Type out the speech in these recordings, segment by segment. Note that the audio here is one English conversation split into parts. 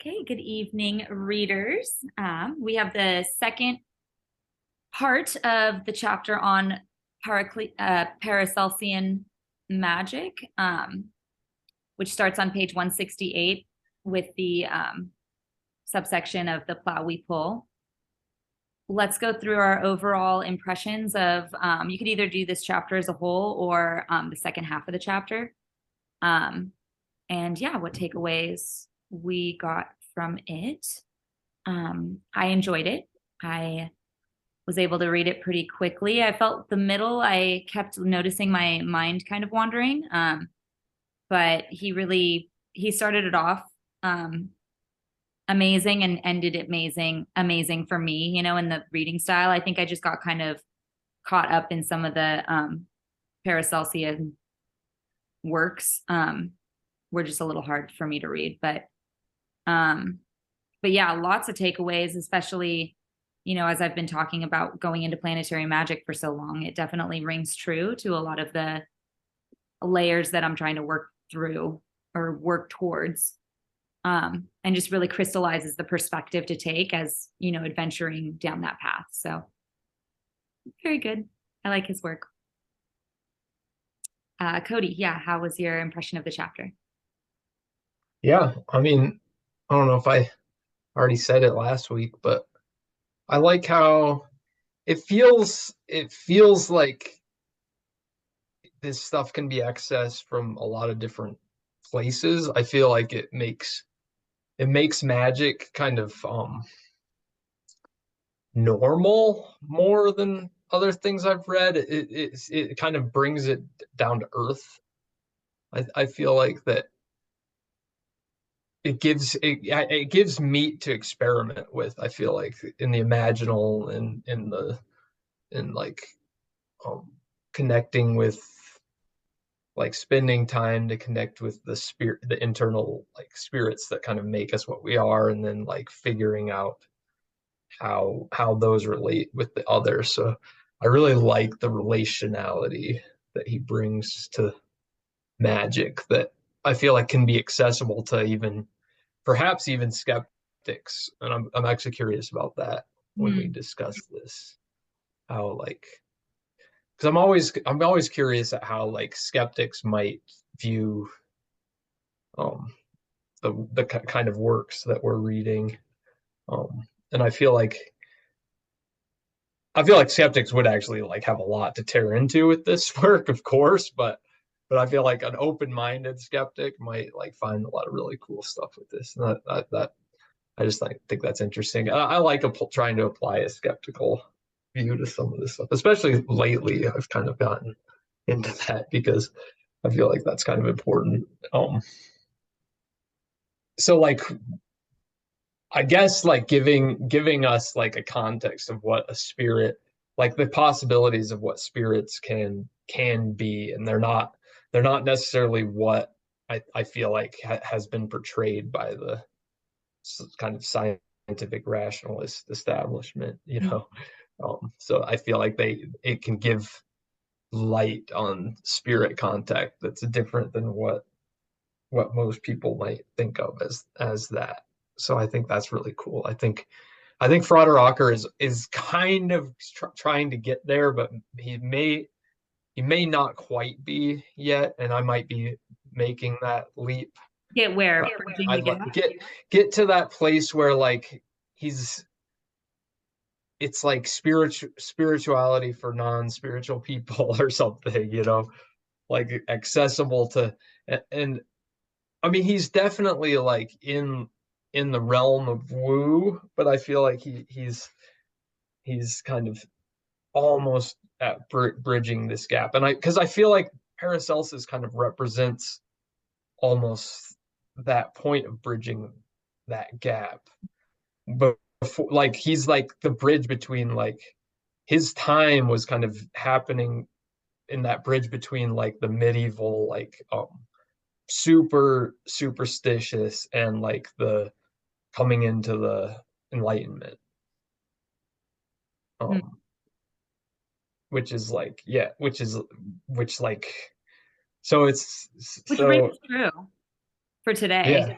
Okay, good evening, readers. We have the second part of the chapter on Paracelsian magic, which starts on page 168 with the subsection of the plow we pull. Let's go through our overall impressions of, you could either do this chapter as a whole or the second half of the chapter. And yeah, what takeaways we got from it. I enjoyed it. I was able to read it pretty quickly. I felt the middle, I kept noticing my mind kind of wandering. But he started it off amazing and ended it amazing for me, in the reading style. I think I just got kind of caught up in some of the Paracelsian works. Were just a little hard for me to read, but yeah, lots of takeaways, especially, as I've been talking about going into planetary magic for so long. It definitely rings true to a lot of the layers that I'm trying to work through or work towards, and just really crystallizes the perspective to take as, adventuring down that path. So very good. I like his work. Cody, yeah, how was your impression of the chapter? Yeah, I mean, I don't know if I already said it last week, but I like how it feels like this stuff can be accessed from a lot of different places. I feel like it makes magic kind of normal more than other things I've read. It kind of brings it down to earth. I feel like that it gives meat to experiment with. I feel like in the imaginal and in like um connecting with, like, spending time to connect with the spirit, the internal like spirits that kind of make us what we are, and then like figuring out how those relate with the others. So I really like the relationality that he brings to magic, that I feel like can be accessible to even perhaps even skeptics. And I'm actually curious about that when we Hmm. discuss this. How, like, because I'm always curious at how like skeptics might view um the kind of works that we're reading. And I feel like skeptics would actually like have a lot to tear into with this work, of course, but I feel like an open-minded skeptic might like find a lot of really cool stuff with this. And that I just like think that's interesting. I like trying to apply a skeptical view to some of this stuff, especially lately. I've kind of gotten into that because I feel like that's kind of important. So like I guess like giving us like a context of what a spirit, like the possibilities of what spirits can be, and they're not necessarily what I feel like has been portrayed by the kind of scientific rationalist establishment. So I feel like it can give light on spirit contact that's different than what most people might think of as that. So I think that's really cool. I think Frater Rocker is kind of trying to get there, but he may not quite be yet, and I might be making that leap. Get where? But Bridging the I'd like gap? get to that place where like he's it's like spirituality for non-spiritual people or something, like accessible to. And I mean, he's definitely like in the realm of woo, but I feel like he's kind of almost at bridging this gap. And because I feel like Paracelsus kind of represents almost that point of bridging that gap. But before, like, he's like the bridge between, like, his time was kind of happening in that bridge between like the medieval, like, super superstitious and like the coming into the enlightenment, Hmm. um which is like, yeah, which like, so it's Which rings so true for today. yeah,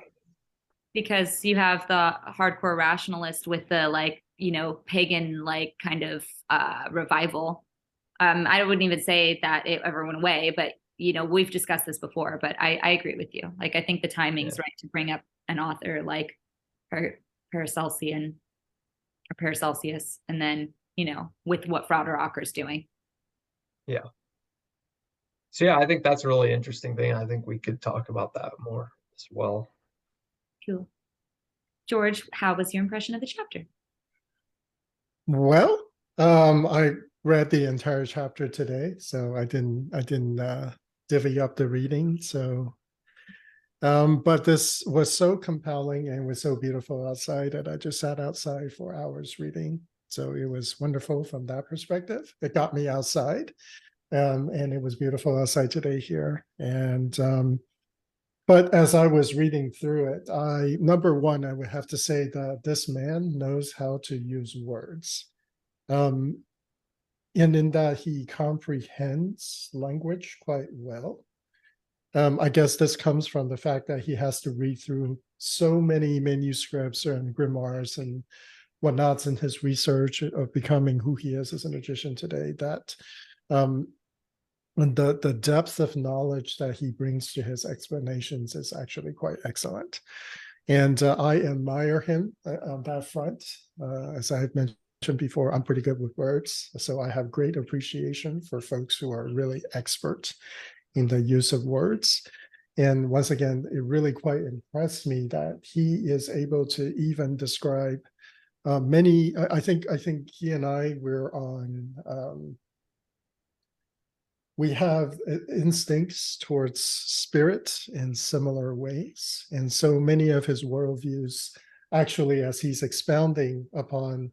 because you have the hardcore rationalist with the like, pagan like kind of revival. I wouldn't even say that it ever went away, but we've discussed this before, but I agree with you. Like I think the Yeah. timing's right to bring up an author like Paracelsian or Paracelsus, and then, with what Frauderocker's doing. Yeah. So yeah, I think that's a really interesting thing. I think we could talk about that more as well. Cool. George, how was your impression of the chapter? Well, I read the entire chapter today, so I didn't divvy up the reading. So, but this was so compelling and was so beautiful outside that I just sat outside for hours reading. So it was wonderful from that perspective. It got me outside, and it was beautiful outside today here. And but as I was reading through it, number one, I would have to say that this man knows how to use words. Um, and in that he comprehends language quite well. I guess this comes from the fact that he has to read through so many manuscripts and grimoires and whatnots in his research of becoming who he is as a magician today, that and the depth of knowledge that he brings to his explanations is actually quite excellent. And I admire him on that front. As I've mentioned before, I'm pretty good with words. So I have great appreciation for folks who are really expert in the use of words. And once again, it really quite impressed me that he is able to even describe many. I think he and I were on. We have instincts towards spirit in similar ways. And so many of his worldviews, actually, as he's expounding upon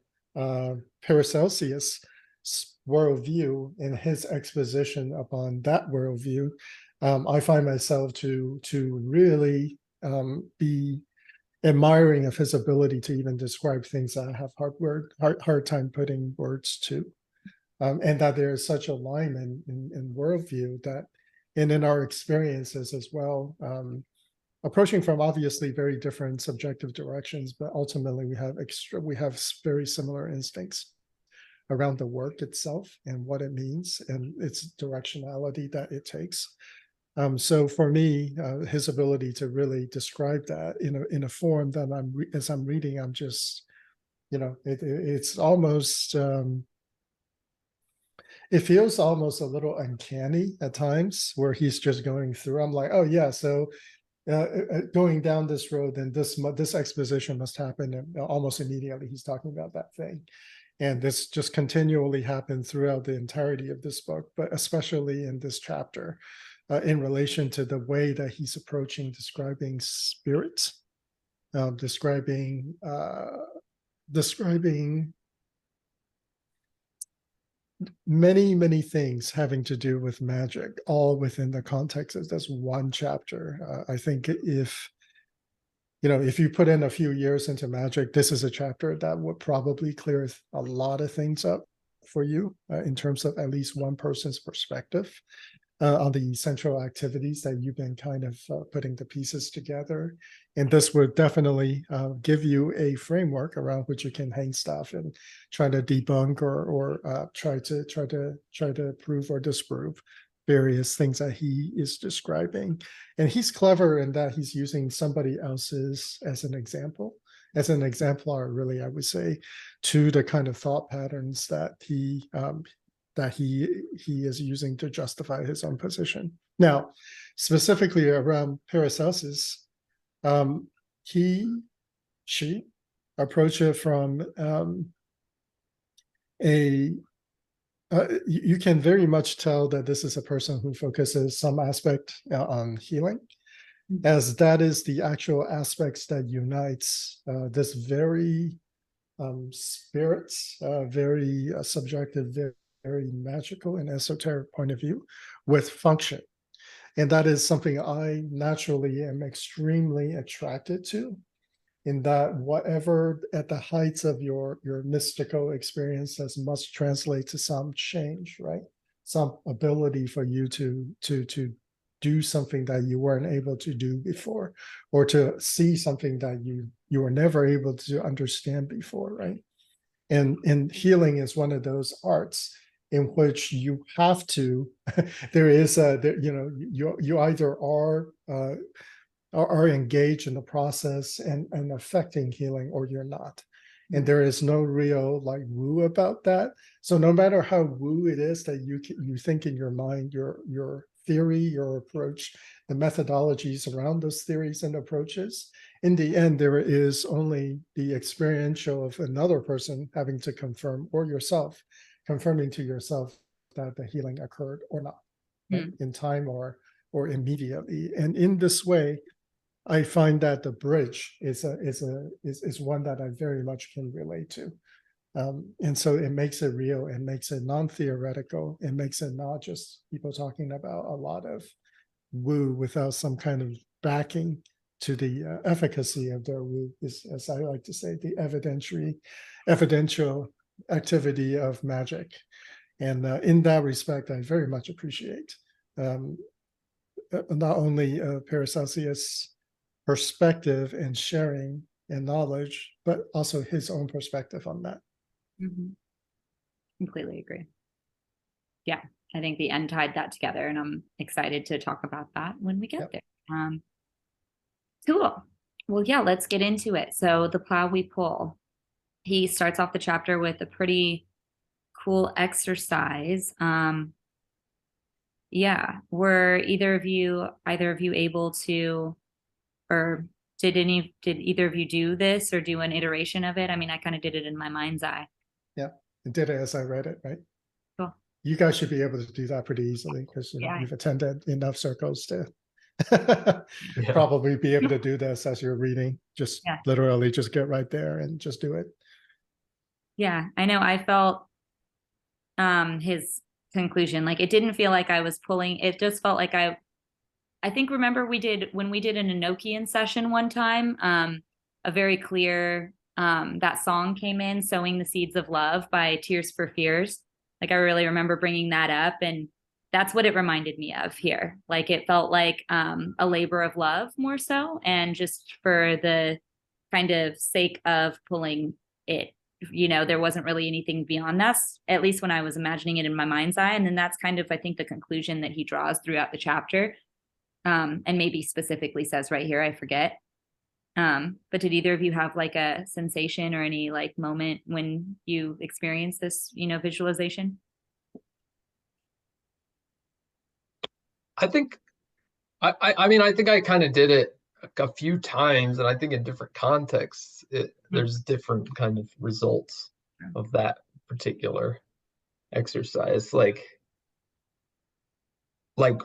Paracelsus' worldview and his exposition upon that worldview, I find myself to really be admiring of his ability to even describe things that I have hard time putting words to. And that there is such alignment in worldview that, and in our experiences as well, approaching from obviously very different subjective directions, but ultimately we have very similar instincts around the work itself and what it means and its directionality that it takes. So for me, his ability to really describe that in a form that as I'm reading, I'm just, it's almost. It feels almost a little uncanny at times where he's just going through. I'm like, oh yeah, so going down this road, then this exposition must happen, and almost immediately he's talking about that thing, and this just continually happened throughout the entirety of this book, but especially in this chapter, in relation to the way that he's approaching describing spirit, describing many things having to do with magic, all within the context of this one chapter. I think if you put in a few years into magic, this is a chapter that would probably clear a lot of things up for you in terms of at least one person's perspective on the central activities that you've been kind of putting the pieces together. And this would definitely give you a framework around which you can hang stuff and try to debunk or try to prove or disprove various things that he is describing. And he's clever in that he's using somebody else's as an example, as an exemplar, really, I would say, to the kind of thought patterns that he is using to justify his own position. Now, specifically around Paracelsus, she approach it from you can very much tell that this is a person who focuses some aspect on healing, as that is the actual aspects that unites this very spirit, very subjective, very magical and esoteric point of view with function. And that is something I naturally am extremely attracted to, in that whatever at the heights of your mystical experiences must translate to some change, right? Some ability for you to do something that you weren't able to do before, or to see something that you were never able to understand before, right? And healing is one of those arts in which you have to there is a there, you either are engaged in the process and affecting healing, or you're not. And there is no real like woo about that. So no matter how woo it is that you think in your mind, your theory, your approach, the methodologies around those theories and approaches, in the end, there is only the experiential of another person having to confirm, or yourself confirming to yourself that the healing occurred or not, right? In time or immediately. And in this way, I find that the bridge is one that I very much can relate to. And so it makes it real, it makes it non-theoretical, it makes it not just people talking about a lot of woo without some kind of backing to the efficacy of their woo, is, as I like to say, the evidential activity of magic. And in that respect, I very much appreciate not only Paracelsus' perspective and sharing and knowledge, but also his own perspective on that. Mm-hmm. Completely agree. Yeah, I think the end tied that together, and I'm excited to talk about that when we get there. Cool. Well, yeah, let's get into it. So the plow we pull. He starts off the chapter with a pretty cool exercise. Yeah, were either of you able to, or did either of you do this or do an iteration of it? I mean, I kind of did it in my mind's eye. Yeah, I did it as I read it, right? Cool. You guys should be able to do that pretty easily, because you've attended enough circles to probably be able to do this as you're reading. Just literally just get right there and just do it. Yeah, I know. I felt his conclusion, like it didn't feel like I was pulling, it just felt like I think, remember when we did an Enochian session one time, a very clear, that song came in, Sowing the Seeds of Love by Tears for Fears. Like I really remember bringing that up, and that's what it reminded me of here. Like it felt like a labor of love more so, and just for the kind of sake of pulling it, there wasn't really anything beyond that, at least when I was imagining it in my mind's eye. And then that's kind of, I think, the conclusion that he draws throughout the chapter. And maybe specifically says right here, I forget. But did either of you have like a sensation or any like moment when you experienced this, visualization? I think, I mean, I think I kind of did it a few times, and I think in different contexts, there's different kind of results of that particular exercise. Like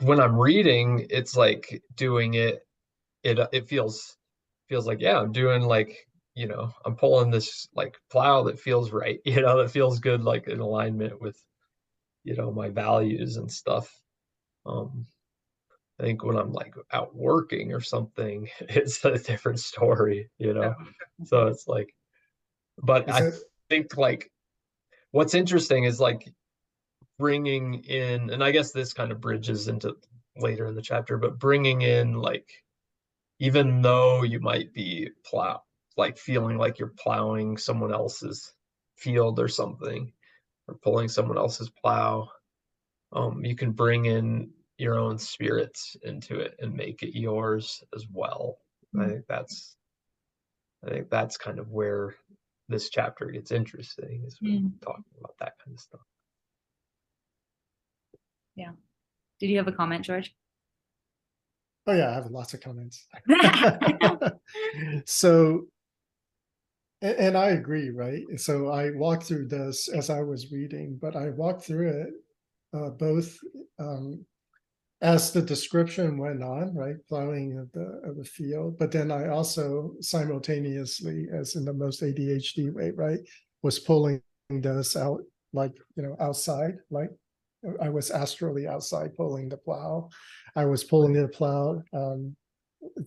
when I'm reading, it's like doing it feels like, yeah, I'm doing like, I'm pulling this like plow that feels right, that feels good, like in alignment with, my values and stuff. I think when I'm like out working or something, it's a different story, So it's like, but I think like what's interesting is like bringing in, and I guess this kind of bridges into later in the chapter, but bringing in like, even though you might be like feeling like you're plowing someone else's field or something, or pulling someone else's plow, you can bring in your own spirits into it and make it yours as well. I think that's kind of where this chapter gets interesting, is when talking about that kind of stuff. Yeah. Did you have a comment, George? Oh yeah, I have lots of comments. So, and I agree, right? So I walked through this as I was reading, but I walked through it both as the description went on, right? Plowing of the field, but then I also simultaneously, as in the most ADHD way, right, was pulling this out, like, outside, like I was astrally outside pulling the plow. I was pulling the plow,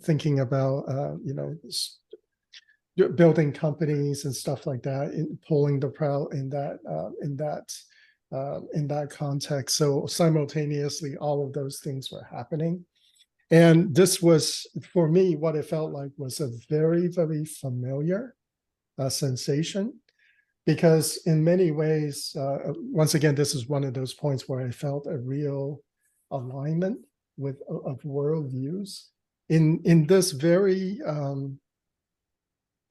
thinking about, building companies and stuff like that, pulling the plow in that context. So simultaneously, all of those things were happening. And this was, for me, what it felt like was a very, very familiar sensation, because in many ways, once again, this is one of those points where I felt a real alignment with of worldviews in this very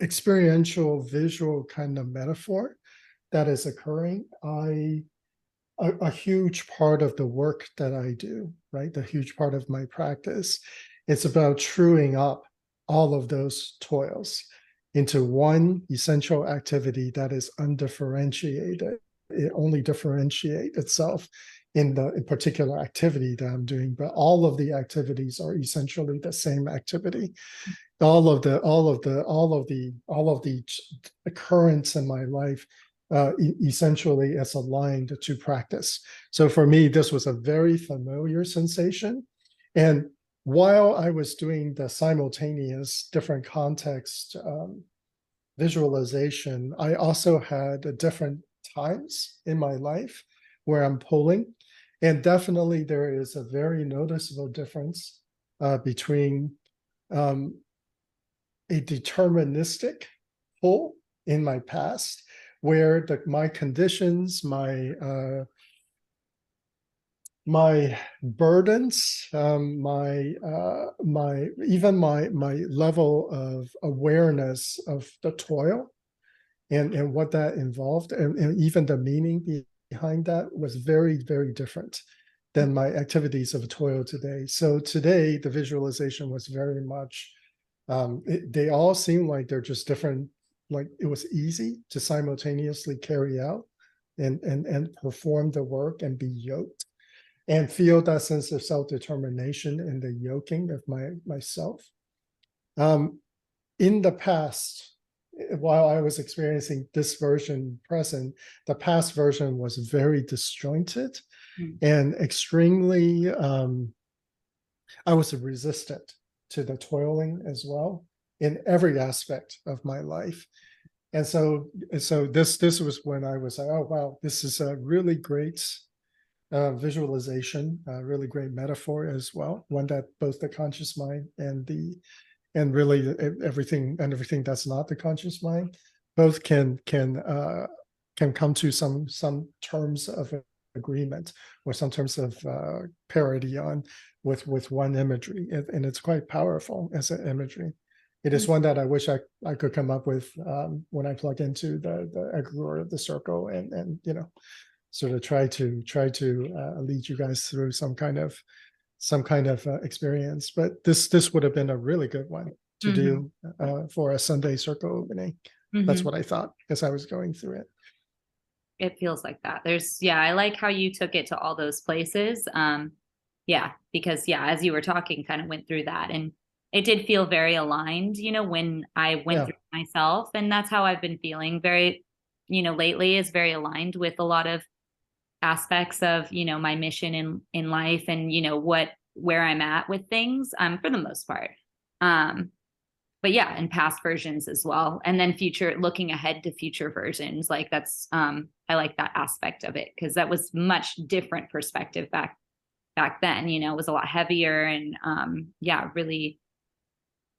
experiential, visual kind of metaphor that is occurring. A huge part of the work that I do, right? The huge part of my practice, it's about truing up all of those toils into one essential activity that is undifferentiated. It only differentiates itself in the particular activity that I'm doing, but all of the activities are essentially the same activity. All of the occurrence in my life essentially is aligned to practice. So for me, this was a very familiar sensation. And while I was doing the simultaneous different context visualization, I also had different times in my life where I'm pulling. And definitely there is a very noticeable difference between a deterministic pull in my past, where my conditions, my burdens, my even my level of awareness of the toil and what that involved, and even the meaning behind that was very, very different than my activities of toil today. So today, the visualization was very much, they all seem like they're just different, like it was easy to simultaneously carry out and perform the work and be yoked and feel that sense of self-determination and the yoking of myself. In the past, while I was experiencing this version present, the past version was very disjointed and extremely, I was resistant to the toiling as well in every aspect of my life. And so this was when I was like, oh, wow, this is a really great visualization, a really great metaphor as well, one that both the conscious mind and really everything that's not the conscious mind both can come to some terms of agreement or some terms of parity on with one imagery, and it's quite powerful as an imagery. It is one that I wish I could come up with when I plug into the egregore of the circle and sort of try to lead you guys through some kind of experience. But this would have been a really good one to do for a Sunday circle opening. That's what I thought as I was going through it. It feels like that. I like how you took it to all those places. Because as you were talking, kind of went through that, and it did feel very aligned, when I went through myself. And that's how I've been feeling very, lately, is very aligned with a lot of aspects of, my mission in life and, where I'm at with things, for the most part. But and past versions as well. And then looking ahead to future versions. Like that's, I like that aspect of it, because that was much different perspective back then, it was a lot heavier and, really.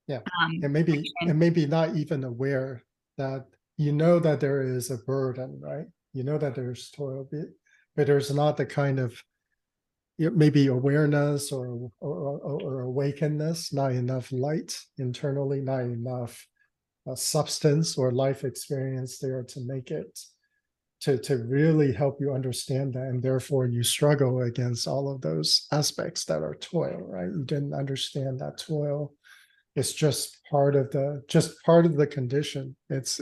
And maybe not even aware that, that there is a burden, right? That there's toil, but there's not the kind of maybe awareness or awakenness, not enough light internally, not enough substance or life experience there to make it to really help you understand that, and therefore you struggle against all of those aspects that are toil, right? You didn't understand that toil. It's just part of the condition. It's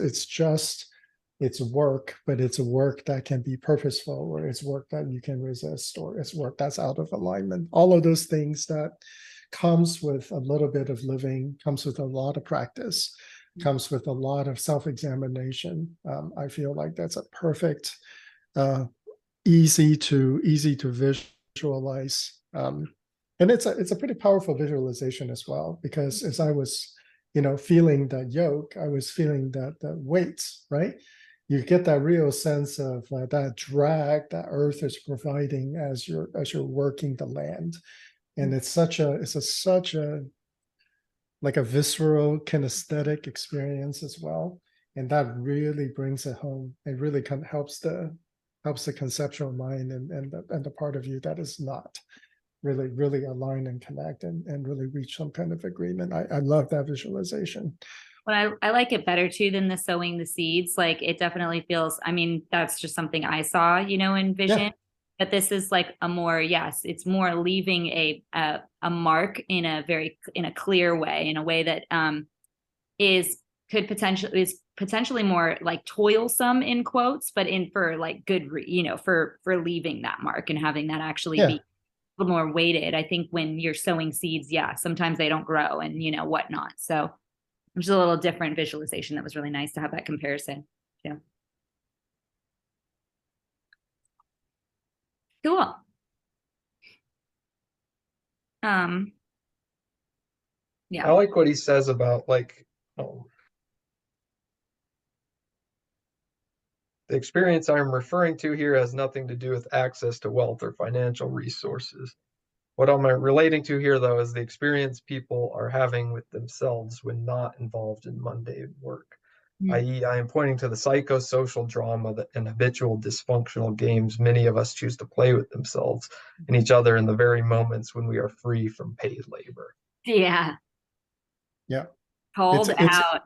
work, but it's a work that can be purposeful, or it's work that you can resist, or it's work that's out of alignment. All of those things that comes with a little bit of living, comes with a lot of practice, comes with a lot of self-examination. I feel like that's a perfect, easy to visualize. And it's a pretty powerful visualization as well, because as I was, feeling that yoke, I was feeling that weight, right? You get that real sense of that drag that earth is providing as you're working the land. And it's such a like a visceral kinesthetic experience as well. And that really brings it home. It really helps the conceptual mind and the part of you that is not really align and connect and really reach some kind of agreement. I love that visualization. But I like it better too than the sowing the seeds. Like it definitely feels, I mean, that's just something I saw, in vision. Yeah. But this is like a more, yes, it's more leaving a mark in a clear way, in a way that is potentially more like toilsome in quotes, but in for like good, for leaving that mark and having that actually be a little more weighted. I think when you're sowing seeds, yeah, sometimes they don't grow and whatnot. So which is a little different visualization. That was really nice to have that comparison. Yeah. Cool. Yeah. I like what he says about like the experience I'm referring to here has nothing to do with access to wealth or financial resources. What am I relating to here, though, is the experience people are having with themselves when not involved in mundane work. I.e., I am pointing to the psychosocial drama and habitual dysfunctional games many of us choose to play with themselves and each other in the very moments when we are free from paid labor. Yeah. Yeah. Called out.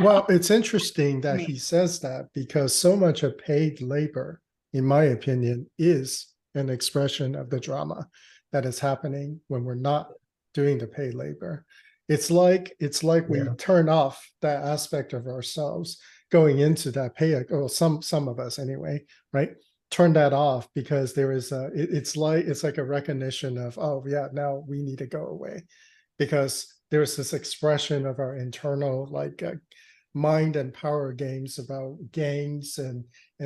Well, it's interesting that he says that because so much of paid labor, in my opinion, is an expression of the drama that is happening when we're not doing the paid labor. It's like we turn off that aspect of ourselves going into that pay, or some of us anyway, right? Turn that off because there is it's like a recognition of, oh yeah, now we need to go away because there's this expression of our internal mind and power games about gains and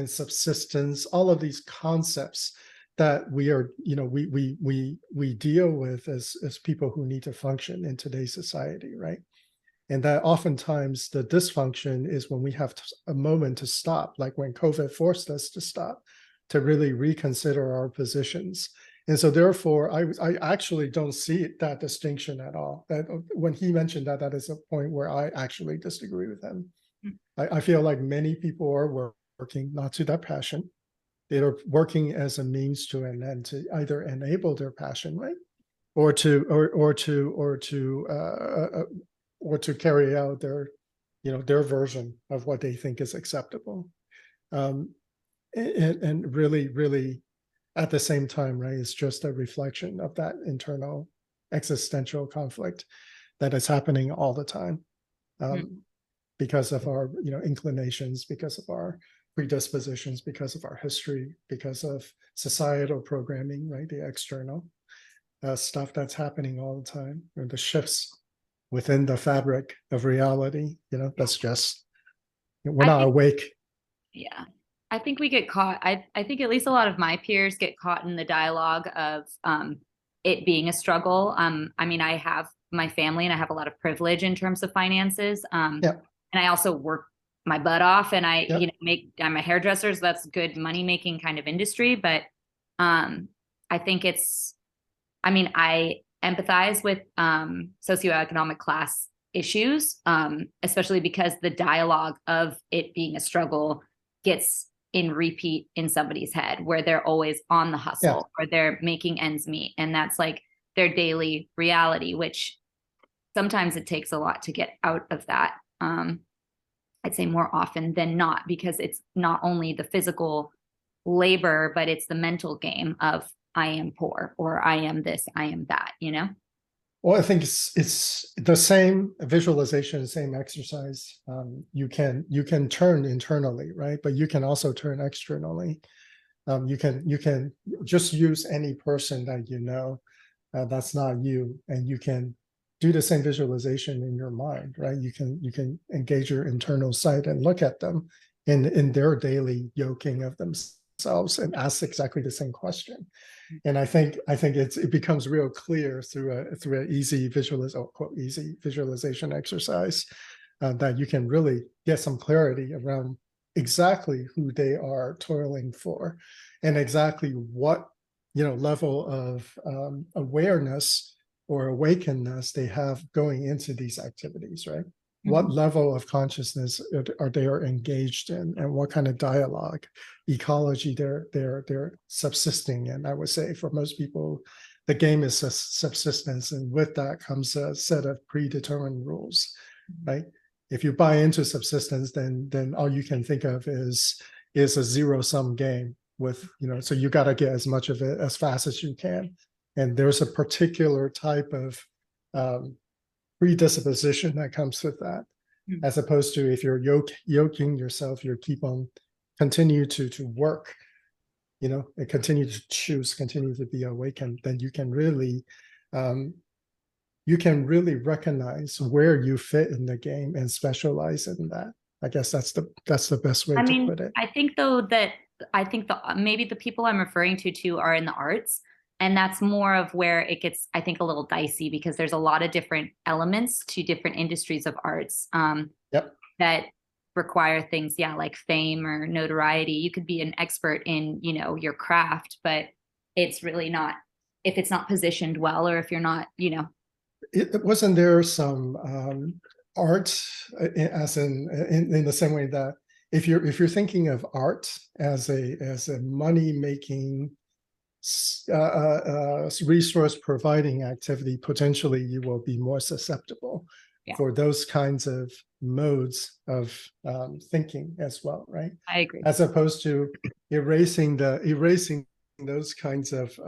subsistence, all of these concepts that we are, we deal with as people who need to function in today's society, right? And that oftentimes the dysfunction is when we have a moment to stop, like when COVID forced us to stop, to really reconsider our positions. And so therefore, I actually don't see that distinction at all. That when he mentioned that is a point where I actually disagree with him. I feel like many people are working not to that passion. They are working as a means to an end to either enable their passion, right? Or to carry out their, their version of what they think is acceptable. And really at the same time, right, it's just a reflection of that internal existential conflict that is happening all the time because of our, inclinations, because of our predispositions, because of our history, because of societal programming, right, the external stuff that's happening all the time, and the shifts within the fabric of reality, that's just, we're not awake. Yeah. I think we get caught. I think at least a lot of my peers get caught in the dialogue of it being a struggle. I mean, I have my family and I have a lot of privilege in terms of finances. And I also work my butt off and I, I'm a hairdresser, so that's good money making kind of industry. But I think I empathize with socioeconomic class issues, especially because the dialogue of it being a struggle gets in repeat in somebody's head where they're always on the hustle or they're making ends meet. And that's like their daily reality, which sometimes it takes a lot to get out of that. I'd say more often than not, because it's not only the physical labor, but it's the mental game of I am poor or I am this, I am that, Well, I think it's the same visualization, same exercise. You can turn internally, right? But you can also turn externally. You can just use any person that that's not you, and you can do the same visualization in your mind, right? You can engage your internal sight and look at them in their daily yoking of themselves and ask exactly the same question. And I think it becomes real clear through an easy visualization exercise that you can really get some clarity around exactly who they are toiling for and exactly what level of awareness or awakeness they have going into these activities, right? What level of consciousness are they engaged in, and what kind of dialogue, ecology they're subsisting in? I would say for most people, the game is a subsistence, and with that comes a set of predetermined rules, right? If you buy into subsistence, then all you can think of is a zero-sum game with, so you got to get as much of it as fast as you can. And there's a particular type of predisposition that comes with that, as opposed to if you're yoking yourself, you keep on continue to work, and continue to choose, continue to be awakened, then you can really recognize where you fit in the game and specialize in that. I guess that's the best way to put it. I think though that maybe the people I'm referring to too are in the arts. And that's more of where it gets, I think, a little dicey, because there's a lot of different elements to different industries of arts that require things, like fame or notoriety. You could be an expert in, your craft, but it's really not, if it's not positioned well, or if you're not, It wasn't there some art, as in the same way that if you're thinking of art as a money making resource providing activity, potentially you will be more susceptible for those kinds of modes of thinking as well, right? I agree. As opposed to erasing those kinds of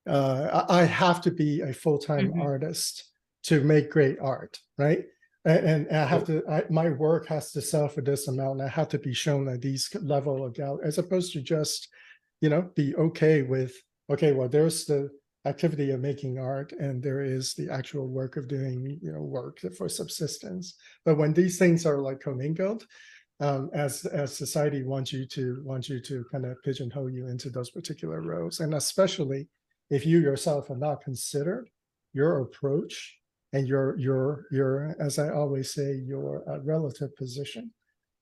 I have to be a full-time artist to make great art, right? And I have to, my work has to sell for this amount, and I have to be shown at these level of gallery, as opposed to just, be okay with, okay, well, there's the activity of making art, and there is the actual work of doing, work for subsistence. But when these things are like commingled, as society wants you to kind of pigeonhole you into those particular roles, and especially if you yourself have not considered your approach and your, as I always say, your relative position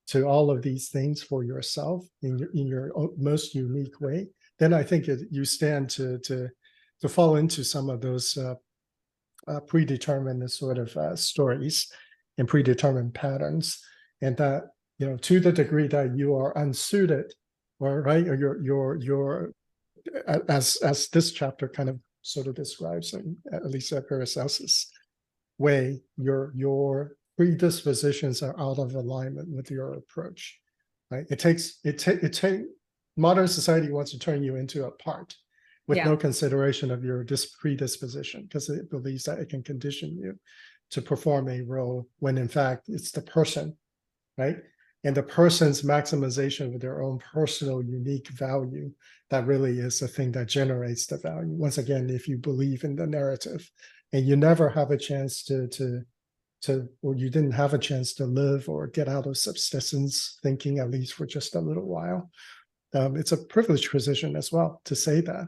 to all of these things for yourself in your most unique way, then I think you stand to fall into some of those predetermined sort of stories and predetermined patterns, and that, to the degree that you are unsuited, or right, or you're as this chapter kind of sort of describes, in at least at Paracelsus way, your predispositions are out of alignment with your approach, right? Modern society wants to turn you into a part with no consideration of your predisposition, because it believes that it can condition you to perform a role, when in fact it's the person, right? And the person's maximization of their own personal unique value, that really is the thing that generates the value. Once again, if you believe in the narrative, and you never have a chance or you didn't have a chance to live or get out of subsistence thinking, at least for just a little while, it's a privileged position as well to say that.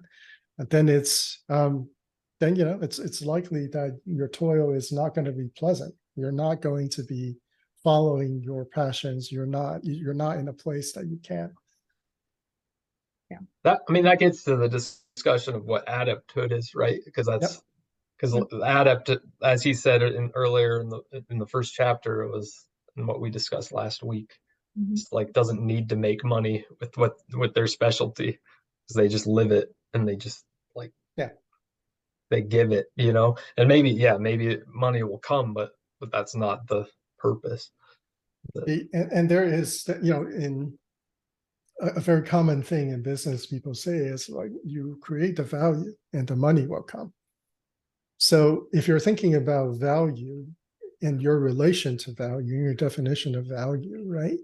But then it's likely that your toil is not going to be pleasant. You're not going to be following your passions. You're not in a place that you can. That gets to the discussion of what adepthood is, right? Because adept, as he said earlier in the first chapter, it was in what we discussed last week. It's like doesn't need to make money with their specialty, because they just live it, and they just they give it, and maybe money will come, but that's not the purpose. And there is, in a very common thing in business, people say is like, you create the value and the money will come. So if you're thinking about value and your relation to value, your definition of value, right?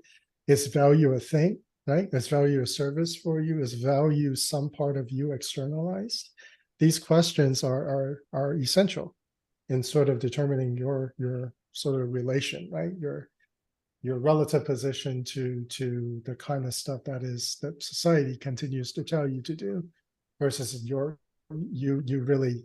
Is value a thing, right? Is value a service for you? Is value some part of you externalized? These questions are essential in sort of determining your sort of relation, right? Your relative position to the kind of stuff that society continues to tell you to do, versus you really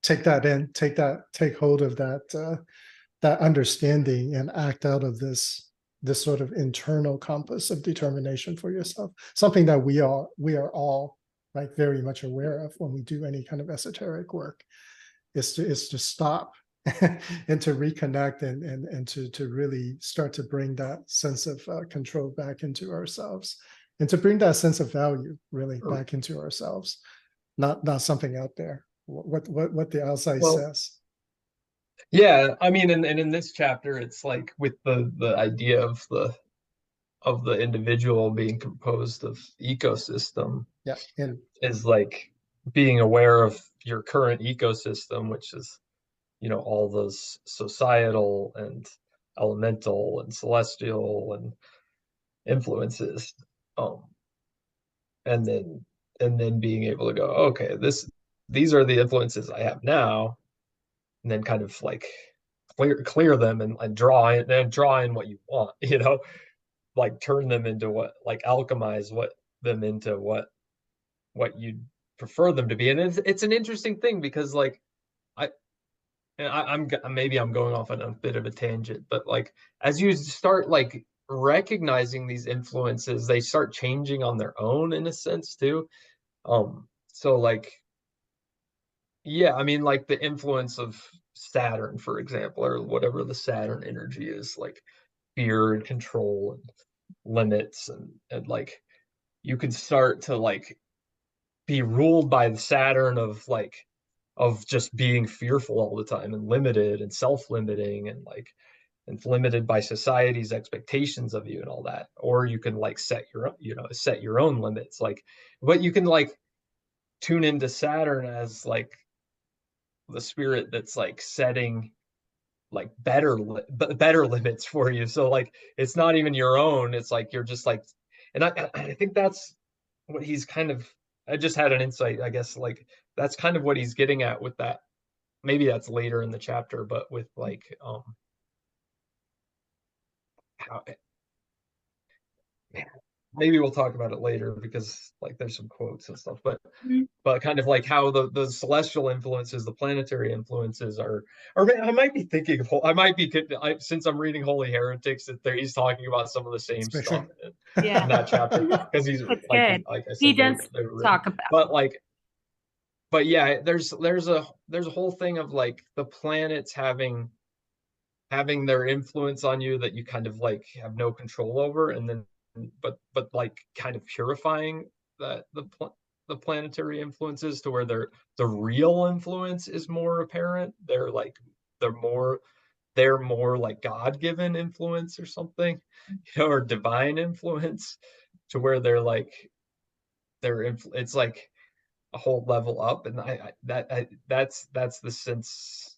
take hold of that understanding and act out of this sort of internal compass of determination for yourself. Something that we are all like very much aware of when we do any kind of esoteric work, is to stop and to reconnect and to really start to bring that sense of control back into ourselves, and to bring that sense of value really back into ourselves, not something out there, what the outside Well, says. yeah, I mean, and in this chapter, it's like with the idea of the individual being composed of ecosystem Yeah, and is like being aware of your current ecosystem, which is, all those societal and elemental and celestial and influences. Um, and then being able to go, okay, these are the influences I have now, and then kind of like clear them and draw in what you want, like turn them into what, like alchemize them into what you'd prefer them to be. And it's an interesting thing because like I and I'm maybe I'm going off on a bit of a tangent, but like as you start like recognizing these influences, they start changing on their own in a sense too. So like, yeah, I mean, like the influence of Saturn, for example, or whatever the Saturn energy is, like fear and control and limits, and like you can start to like be ruled by the Saturn of just being fearful all the time and limited and self-limiting and like and limited by society's expectations of you and all that. Or you can like set your own limits, like, but you can like tune into Saturn as like the spirit that's like setting like better limits for you. So like it's not even your own, it's like you're just like, and I think that's what he's kind of, I just had an insight, I guess, like that's kind of what he's getting at with that. Maybe that's later in the chapter, but with like how, maybe we'll talk about it later because like there's some quotes and stuff, but kind of like how the celestial influences, the planetary influences are, or I might be thinking of, since I'm reading Holy Heretics, that he's talking about some of the same stuff Especially, Yeah. in that chapter because he's It's like good. like I He said, does they were written, talk about. but like, but yeah, there's a whole thing of like the planets having their influence on you that you kind of like have no control over, and then but like kind of purifying the planetary influences to where the real influence is more apparent. They're more they're more like God-given influence or something, or divine influence, to where it's like a whole level up. And that's the sense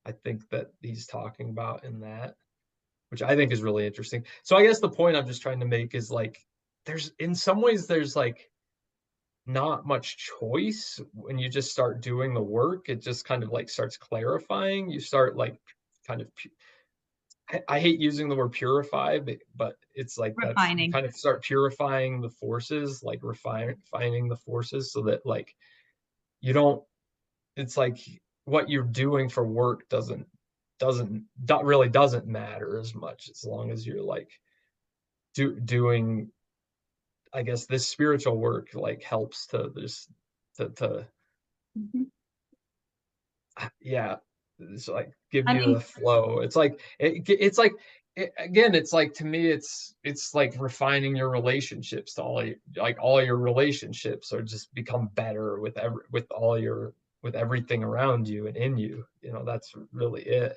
I think that he's talking about in that, which I think is really interesting. So I guess the point I'm just trying to make is like there's in some ways there's like not much choice when you just start doing the work. It just kind of like starts clarifying. You start like kind of I hate using the word purify, but it's like that's you Refining. kind of start purifying the forces, like refining the forces so that like you don't, it's like what you're doing for work really doesn't matter as much as long as you're like doing, I guess this spiritual work like helps to just to Mhm. yeah, it's like give I you mean, the flow. It's like it's like again, it's like to me it's like refining your relationships to all your relationships or just become better with everything around you and in you. That's really it.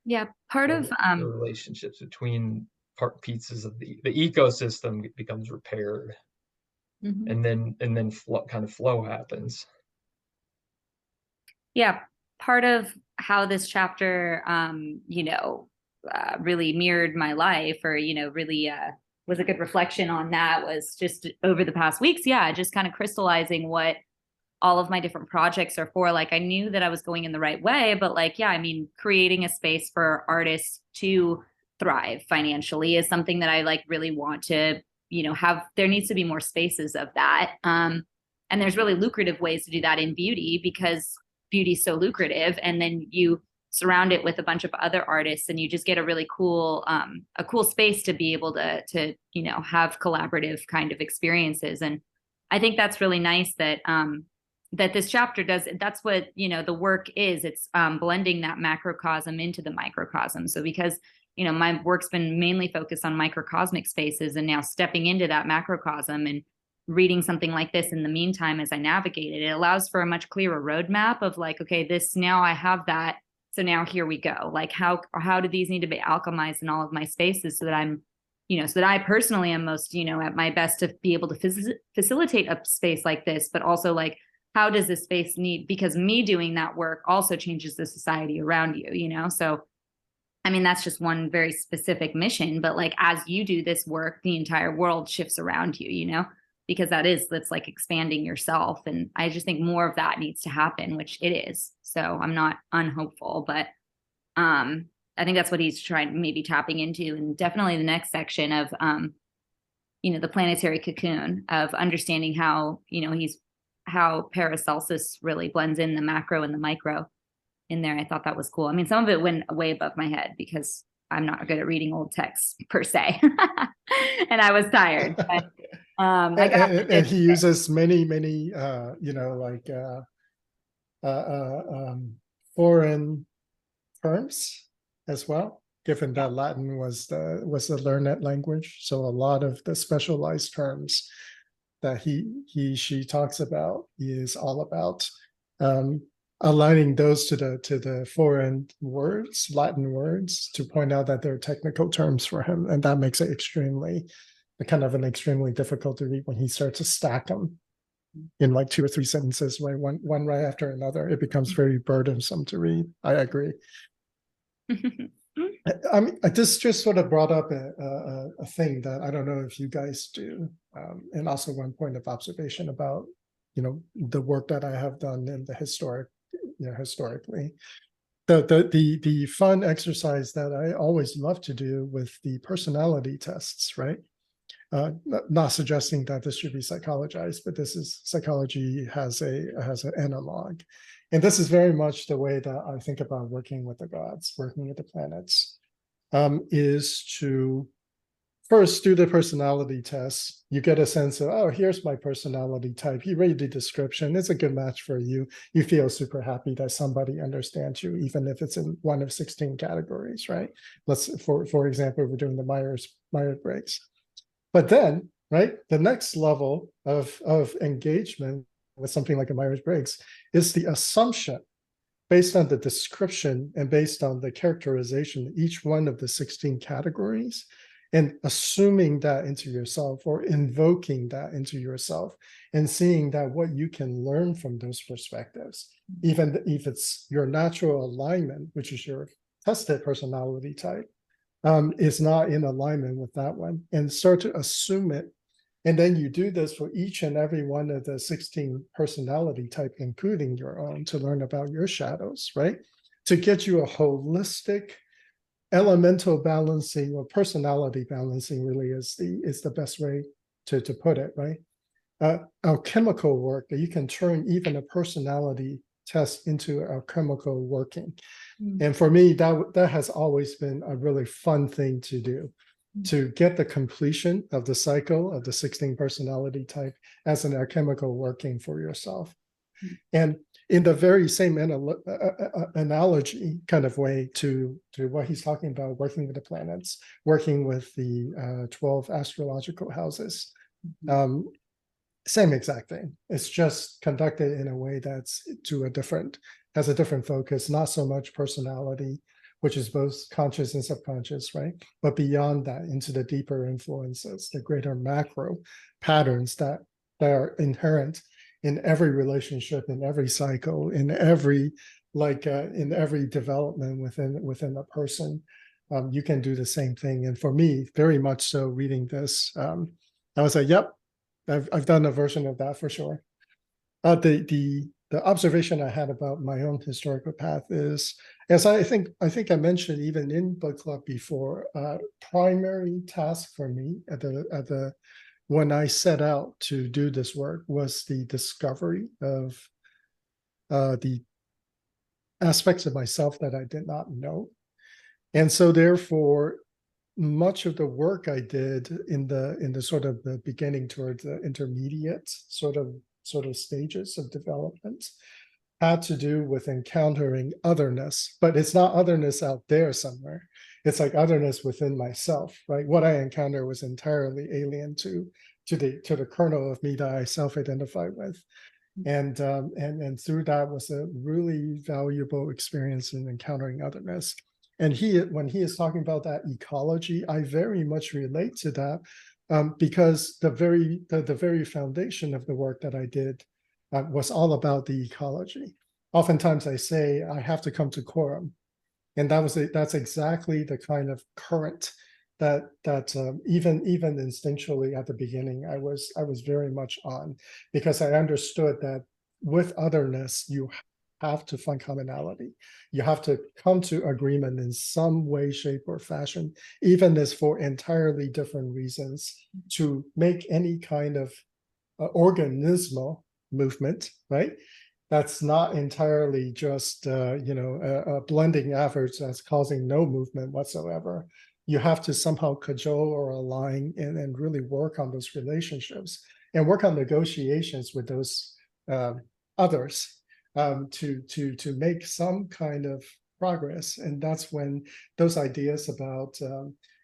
yeah, part of The relationships between pieces of the ecosystem becomes repaired, mhm. and then flow happens. Yeah, part of how this chapter really mirrored my life, or really was a good reflection on that, was just over the past weeks, yeah, just kind of crystallizing what all of my different projects are for. Like I knew that I was going in the right way, but like, yeah, I mean, creating a space for artists to thrive financially is something that I like really want to, have. There needs to be more spaces of that. And there's really lucrative ways to do that in beauty, because beauty is so lucrative. And then you surround it with a bunch of other artists, and you just get a really cool, a cool space to be able to have collaborative kind of experiences. And I think that's really nice that that this chapter does. That's what, you know, the work is. It's blending that macrocosm into the microcosm. So because, you know, my work's been mainly focused on microcosmic spaces, and now stepping into that macrocosm and reading something like this in the meantime as I navigate it, it allows for a much clearer roadmap of like, okay, this, now I have that. So now here we go. Like how do these need to be alchemized in all of my spaces so that I'm, you know, so that I personally am most, you know, at my best to be able to facilitate a space like this, but also like, how does this space need, because me doing that work also changes the society around you, you know? So, I mean, that's just one very specific mission, but like, as you do this work, the entire world shifts around you, you know, because that's like expanding yourself. And I just think more of that needs to happen, which it is. So I'm not unhopeful, but, I think that's what he's trying, maybe tapping into. And definitely the next section of, you know, the planetary cocoon, of understanding how, you know, how Paracelsus really blends in the macro and the micro in there. I thought that was cool. I mean, some of it went way above my head because I'm not good at reading old texts per se. And I was tired. But, I got and he uses many, you know, like foreign terms as well, given that Latin was the learned language. So a lot of the specialized terms that she talks about is all about aligning those to the foreign words, Latin words, to point out that they're technical terms for him, and that makes it extremely difficult to read when he starts to stack them in like 2 or 3 sentences, right? One right after another. It becomes very burdensome to read. I agree. I mean, this just sort of brought up a thing that I don't know if you guys do, and also one point of observation about, you know, the work that I have done in the historically. The fun exercise that I always love to do with the personality tests, right? Not suggesting that this should be psychologized, but this is psychology has an analog. And this is very much the way that I think about working with the gods, working with the planets, is to first do the personality test. You get a sense of, oh, here's my personality type. You read the description. It's a good match for you. You feel super happy that somebody understands you, even if it's in one of 16 categories, right? For example, we're doing the Myers-Briggs. But then, right, the next level of engagement with something like a Myers-Briggs is the assumption based on the description and based on the characterization of each one of the 16 categories, and assuming that into yourself or invoking that into yourself and seeing that what you can learn from those perspectives, even if it's your natural alignment, which is your tested personality type, is not in alignment with that one, and start to assume it. And then you do this for each and every one of the 16 personality type, including your own, to learn about your shadows, right? To get you a holistic elemental balancing, or personality balancing really is the best way to put it, right? Alchemical work that you can turn even a personality test into alchemical working. And for me, that has always been a really fun thing to do, to get the completion of the cycle of the 16 personality type as an alchemical working for yourself. And in the very same analogy kind of way to what he's talking about, working with the planets, working with the 12 astrological houses, same exact thing. It's just conducted in a way that's has a different focus, not so much personality, which is both conscious and subconscious, right? But beyond that, into the deeper influences, the greater macro patterns that are inherent in every relationship, in every cycle, in every development within a person. You can do the same thing. And for me, very much so, reading this, I was like, yep, I've done a version of that for sure. The observation I had about my own historical path is, as I think I mentioned even in book club before, primary task for me when I set out to do this work was the discovery of the aspects of myself that I did not know. And so therefore, much of the work I did in the sort of the beginning towards the intermediate sort of stages of development had to do with encountering otherness, but it's not otherness out there somewhere. It's like otherness within myself, right? What I encountered was entirely alien to the kernel of me that I self-identify with. And through that was a really valuable experience in encountering otherness. And when he is talking about that ecology, I very much relate to that, because the very foundation of the work that I did was all about the ecology. Oftentimes I say I have to come to quorum, and that's exactly the kind of current that even instinctually at the beginning I was very much on, because I understood that with otherness you have to find commonality. You have to come to agreement in some way, shape, or fashion, even as for entirely different reasons, to make any kind of organismal movement, right? That's not entirely just a blending efforts that's causing no movement whatsoever. You have to somehow cajole or align and really work on those relationships and work on negotiations with those others, to make some kind of progress. And that's when those ideas about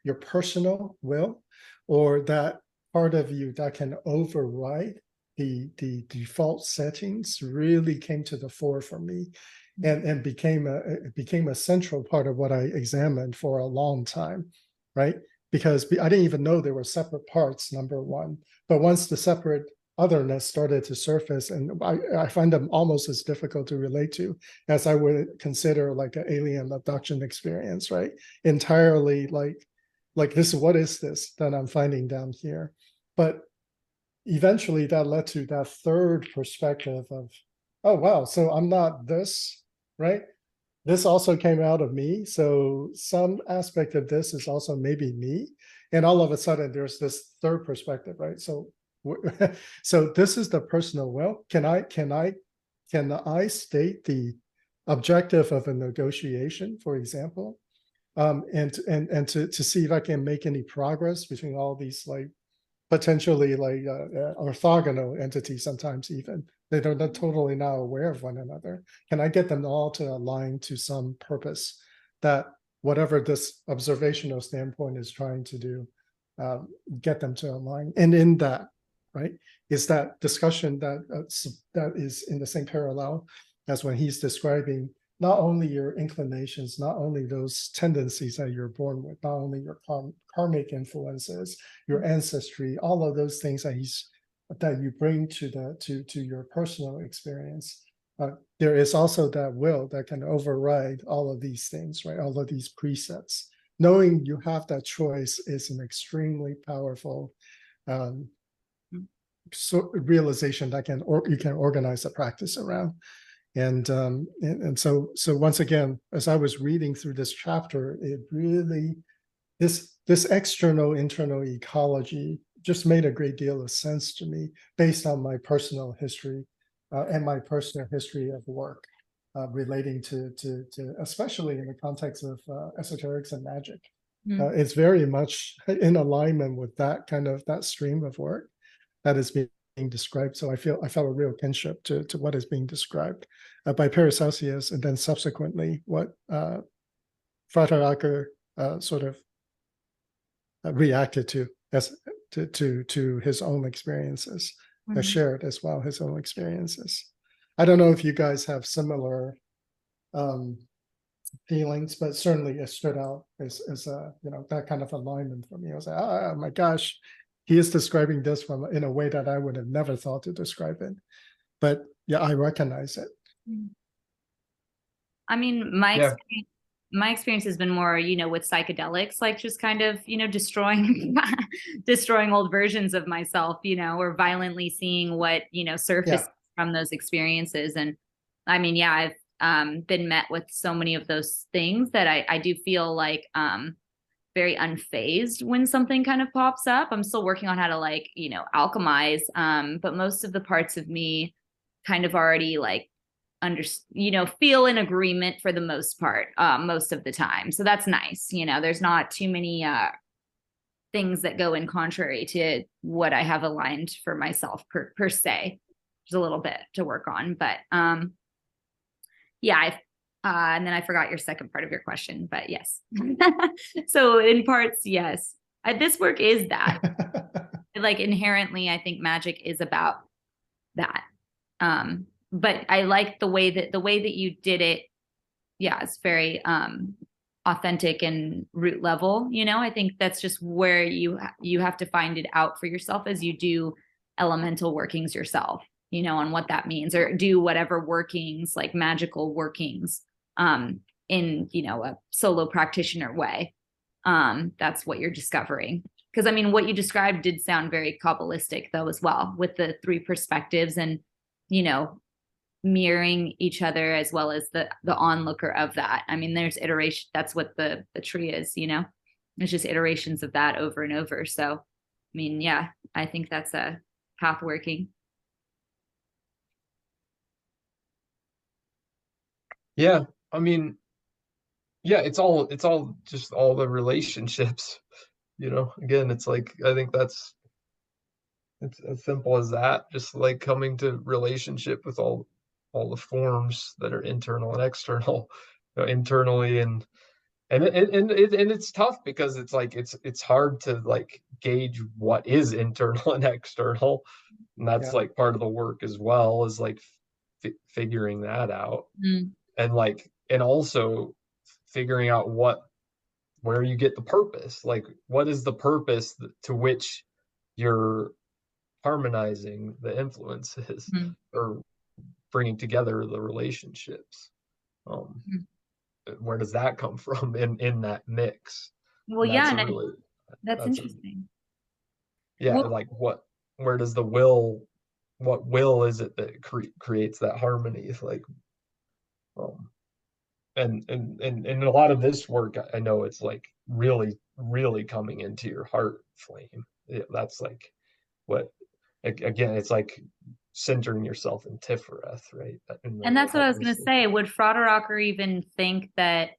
your personal will, or that part of you that can override the default settings, really came to the fore for me, and became a central part of what I examined for a long time, right? Because I didn't even know there were separate parts, number one. But once the separate otherness started to surface, and I find them almost as difficult to relate to as I would consider like an alien abduction experience, right? Entirely like this, what is this that I'm finding down here? But eventually that led to that third perspective of, oh wow, so I'm not this, right? This also came out of me, so some aspect of this is also maybe me. And all of a sudden there's this third perspective, right? So so this is the personal will. Can I state the objective of a negotiation, for example, and to see if I can make any progress between all these like potentially like orthogonal entities, sometimes even they're not totally not aware of one another. Can I get them all to align to some purpose that whatever this observational standpoint is trying to do, get them to align? And in that, right, is that discussion that is in the same parallel as when he's describing not only your inclinations, not only those tendencies that you're born with, not only your karmic influences, your ancestry, all of those things that you bring to your personal experience. There is also that will that can override all of these things, right? All of these presets. Knowing you have that choice is an extremely powerful realization that you can organize a practice around. And so once again, as I was reading through this chapter, it really, this external internal ecology just made a great deal of sense to me based on my personal history, and my personal history of work relating to especially in the context of esoterics and magic. It's very much in alignment with that kind of that stream of work that is being described. So I felt a real kinship to what is being described by Paracelsus, and then subsequently what Frater Acker sort of reacted to as to his own experiences, shared as well his own experiences. I don't know if you guys have similar feelings, but certainly it stood out as that kind of alignment for me. I was like, oh my gosh, he is describing this in a way that I would have never thought to describe it. But yeah, I recognize it. I mean, my experience has been more, with psychedelics, like just kind of, destroying destroying old versions of myself, or violently seeing what, surface from those experiences. And I mean, yeah, I've been met with so many of those things that I do feel like very unfazed when something kind of pops up. I'm still working on how to alchemize, but most of the parts of me kind of already feel in agreement for the most part, most of the time. So that's nice. There's not too many things that go in contrary to what I have aligned for myself per se. There's a little bit to work on, but yeah, and then I forgot your second part of your question, but yes. So in parts, yes. This work is that. Like inherently, I think magic is about that. But I like the way that you did it. Yeah, it's very authentic and root level. I think that's just where you have to find it out for yourself as you do elemental workings yourself, on what that means, or do whatever workings, like magical workings, in a solo practitioner way. That's what you're discovering. Because I mean, what you described did sound very Kabbalistic though as well, with the 3 perspectives and mirroring each other, as well as the onlooker of that. I mean, there's iteration. That's what the tree is. It's just iterations of that over and over. So, I mean, yeah, I think that's a path working. Yeah, I mean, yeah, it's all just all the relationships. Again, it's like I think it's as simple as that. Just like coming to relationship with all the forms that are internal and external, internally and it's tough because it's like it's hard to like gauge what is internal and external, and that's like part of the work as well, is like figuring that out. And also figuring out where you get the purpose, like what is the purpose to which you're harmonizing the influences or bringing together the relationships. Where does that come from in that mix? Well, yeah, that's interesting. Like where does what will is it that creates that harmony? Like, and a lot of this work, I know it's like really, really coming into your heart flame. That's like what, again, it's like centering yourself in Tiferet, right? And that's what I was going to say. Would Frater even think that,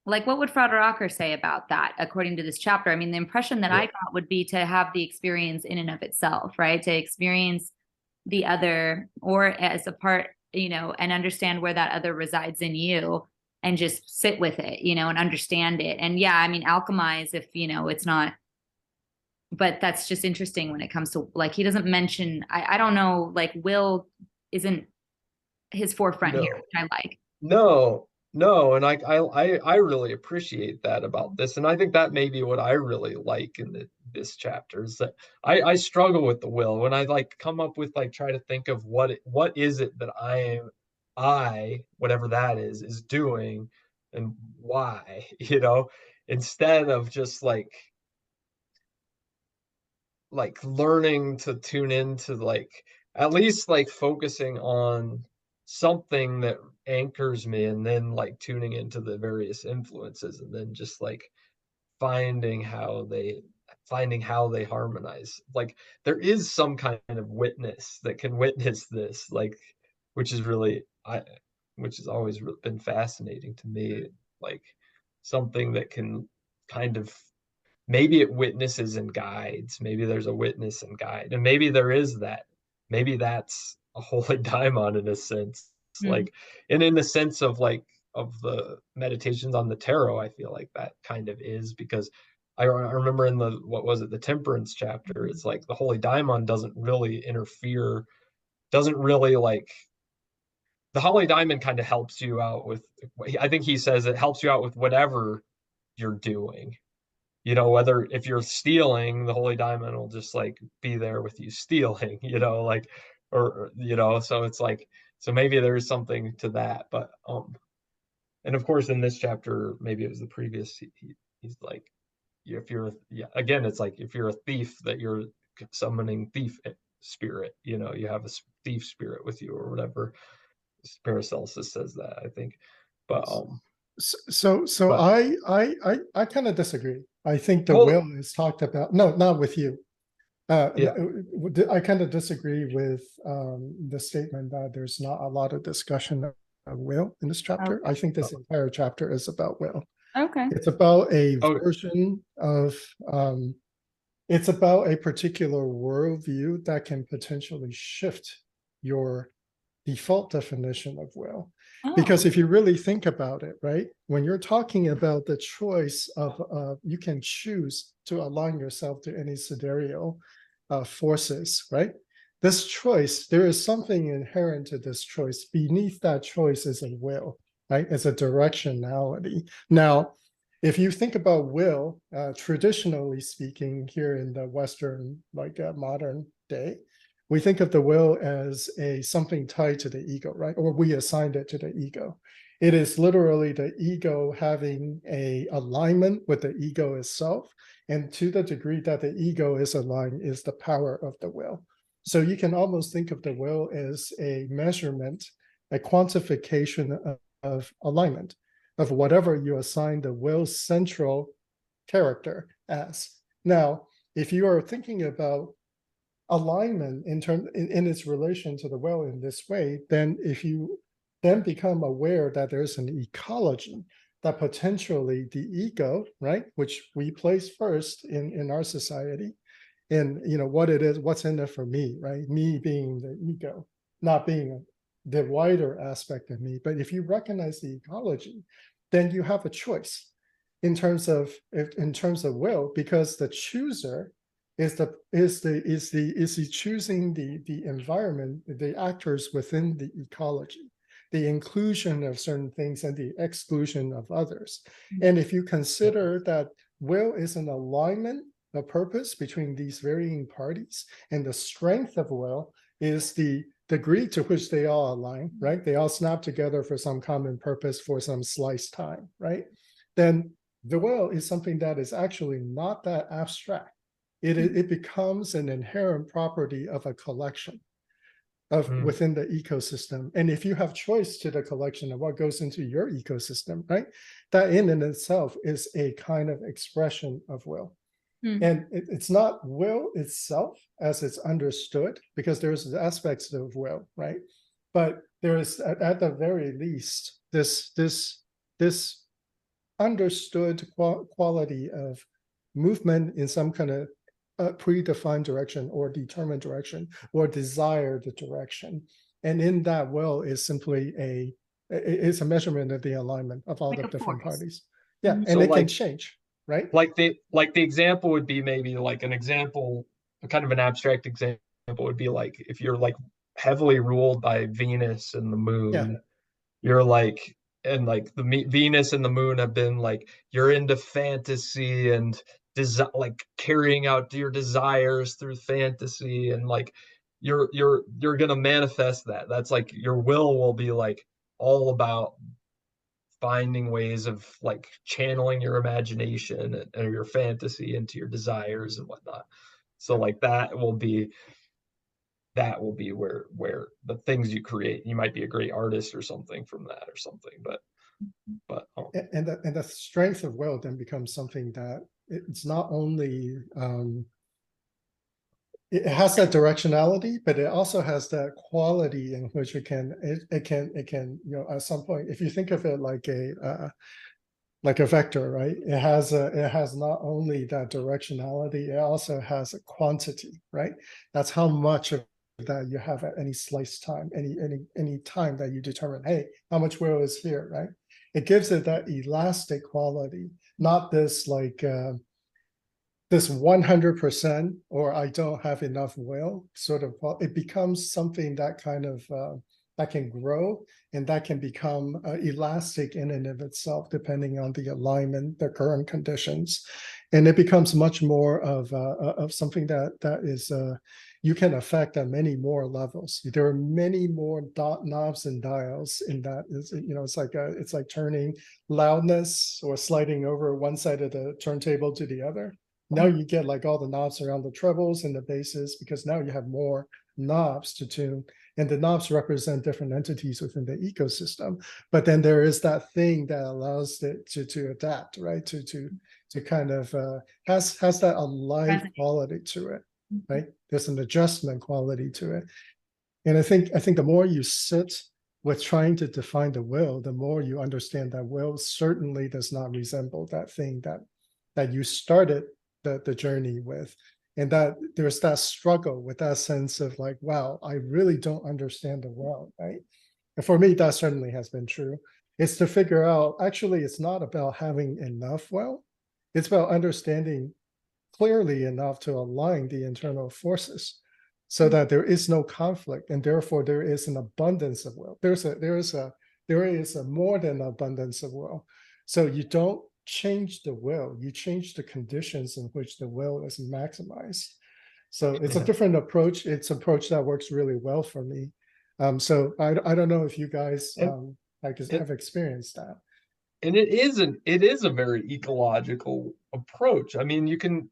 like, what would Frater say about that, according to this chapter? I mean, the impression that I got would be to have the experience in and of itself, right? To experience the other, or as a part, and understand where that other resides in you, and just sit with it, and understand it. And yeah, I mean, alchemize if, it's not, but that's just interesting when it comes to, like, he doesn't mention, I don't know, like, will isn't his forefront here, which I like. No, and I really appreciate that about this, and I think that may be what I really like in this chapter, is that I struggle with the will when I like come up with, like, try to think of what is it that I whatever that is doing, and why, instead of just like learning to tune into, like, at least like focusing on something that anchors me, and then like tuning into the various influences, and then just like finding how they harmonize. Like there is some kind of witness that can witness this, like, which is really which has always been fascinating to me, like something that can kind of, maybe it witnesses and guides. Maybe there's a witness and guide, and maybe there is that. Maybe that's a holy daimon in a sense, like, and in the sense of like of the meditations on the tarot, I feel like that kind of is, because I remember in the, what was it, the temperance chapter, it's like the holy daimon doesn't really interfere, doesn't really like, the holy daimon kind of helps you out with, I think he says it helps you out with whatever you're doing. Whether if you're stealing, the holy daimon will just like be there with you stealing, like, or, so it's like, so maybe there's something to that. But and of course in this chapter, maybe it was the previous, he's like, if you're, again, it's like if you're a thief, that you're summoning thief spirit, you have a thief spirit with you, or whatever. Paracelsus says that, I think. But I kind of disagree. I think the will is talked about. No, not with you. Yeah. I kind of disagree with the statement that there's not a lot of discussion of will in this chapter. I think this entire chapter is about will. Okay. It's about a Okay. version of, it's about a particular worldview that can potentially shift your default definition of will. Because if you really think about it, right, when you're talking about the choice of, you can choose to align yourself to any sidereal forces, right? This choice, there is something inherent to this choice. Beneath that choice is a will, right? It's a directionality. Now, if you think about will, traditionally speaking, here in the Western, like modern day, we think of the will as a something tied to the ego, right? Or we assigned it to the ego. It is literally the ego having a alignment with the ego itself. And to the degree that the ego is aligned is the power of the will. So you can almost think of the will as a measurement, a quantification of alignment, of whatever you assign the will central character as. Now, if you are thinking about alignment in its relation to the will in this way, then if you then become aware that there's an ecology that potentially the ego, right, which we place first in our society, in what it is, what's in it for me, right? Me being the ego, not being the wider aspect of me. But if you recognize the ecology, then you have a choice in terms of will, because the chooser is choosing the environment, the actors within the ecology, the inclusion of certain things and the exclusion of others. And if you consider that will is an alignment of purpose between these varying parties, and the strength of will is the degree to which they all align, right? They all snap together for some common purpose for some sliced time, right? Then the will is something that is actually not that abstract. It becomes an inherent property of a collection of within the ecosystem. And if you have choice to the collection of what goes into your ecosystem, right, that in and itself is a kind of expression of will. And it's not will itself as it's understood, because there's aspects of will, right? But there is at the very least this understood quality of movement in some kind of predefined direction or determined direction or desired direction. And in that will is simply it's a measurement of the alignment of all Like the a different force. parties. Yeah, and So it can like change, right? the example would be maybe like an example, kind of an abstract example would be like if you're like heavily ruled by Venus and the Yeah. moon, you're like, and like the Venus and the moon have been like, you're into fantasy and like carrying out your desires through fantasy, and like you're gonna manifest that. That's like your will be like all about finding ways of like channeling your imagination and your fantasy into your desires and whatnot. So like that will be where the things you create, you might be a great artist or something from that or something, but And the strength of will then becomes something that it's not only it has that directionality, but it also has that quality in which it can at some point, if you think of it like a vector, right? It has not only that directionality, it also has a quantity, right? That's how much of that you have at any slice time, any time that you determine, hey, how much will is here, right? It gives it that elastic quality, not this like this 100% or I don't have enough will sort of. It becomes something that kind of that can grow and that can become elastic in and of itself, depending on the alignment, the current conditions, and it becomes much more of something that is you can affect at many more levels. There are many more knobs and dials in that. It's like turning loudness or sliding over one side of the turntable to the other. Now you get like all the knobs around the trebles and the basses, because now you have more knobs to tune, and the knobs represent different entities within the ecosystem. But then there is that thing that allows it to adapt, right? To kind of has that alive quality to it. right? There's an adjustment quality to it. And I think the more you sit with trying to define the will, the more you understand that will certainly does not resemble that thing that you started the journey with. And that there's that struggle with that sense of like, wow, I really don't understand the world, right? And for me, that certainly has been true. It's to figure out, actually, it's not about having enough will, it's about understanding clearly enough to align the internal forces so that there is no conflict, and therefore there is an abundance of will. There is a more than abundance of will. So you don't change the will, you change the conditions in which the will is maximized. So it's a different approach. It's an approach that works really well for me. So I don't know if you guys have experienced that. And it is a very ecological approach. I mean, you can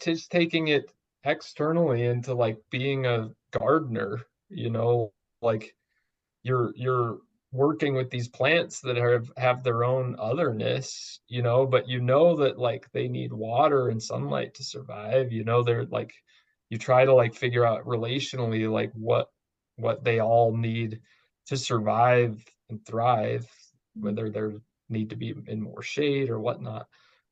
just taking it externally into like being a gardener, you know, like you're working with these plants that have their own otherness, you know, but you know that like they need water and sunlight to survive, you know, they're like you try to like figure out relationally like what they all need to survive and thrive, whether they're need to be in more shade or whatnot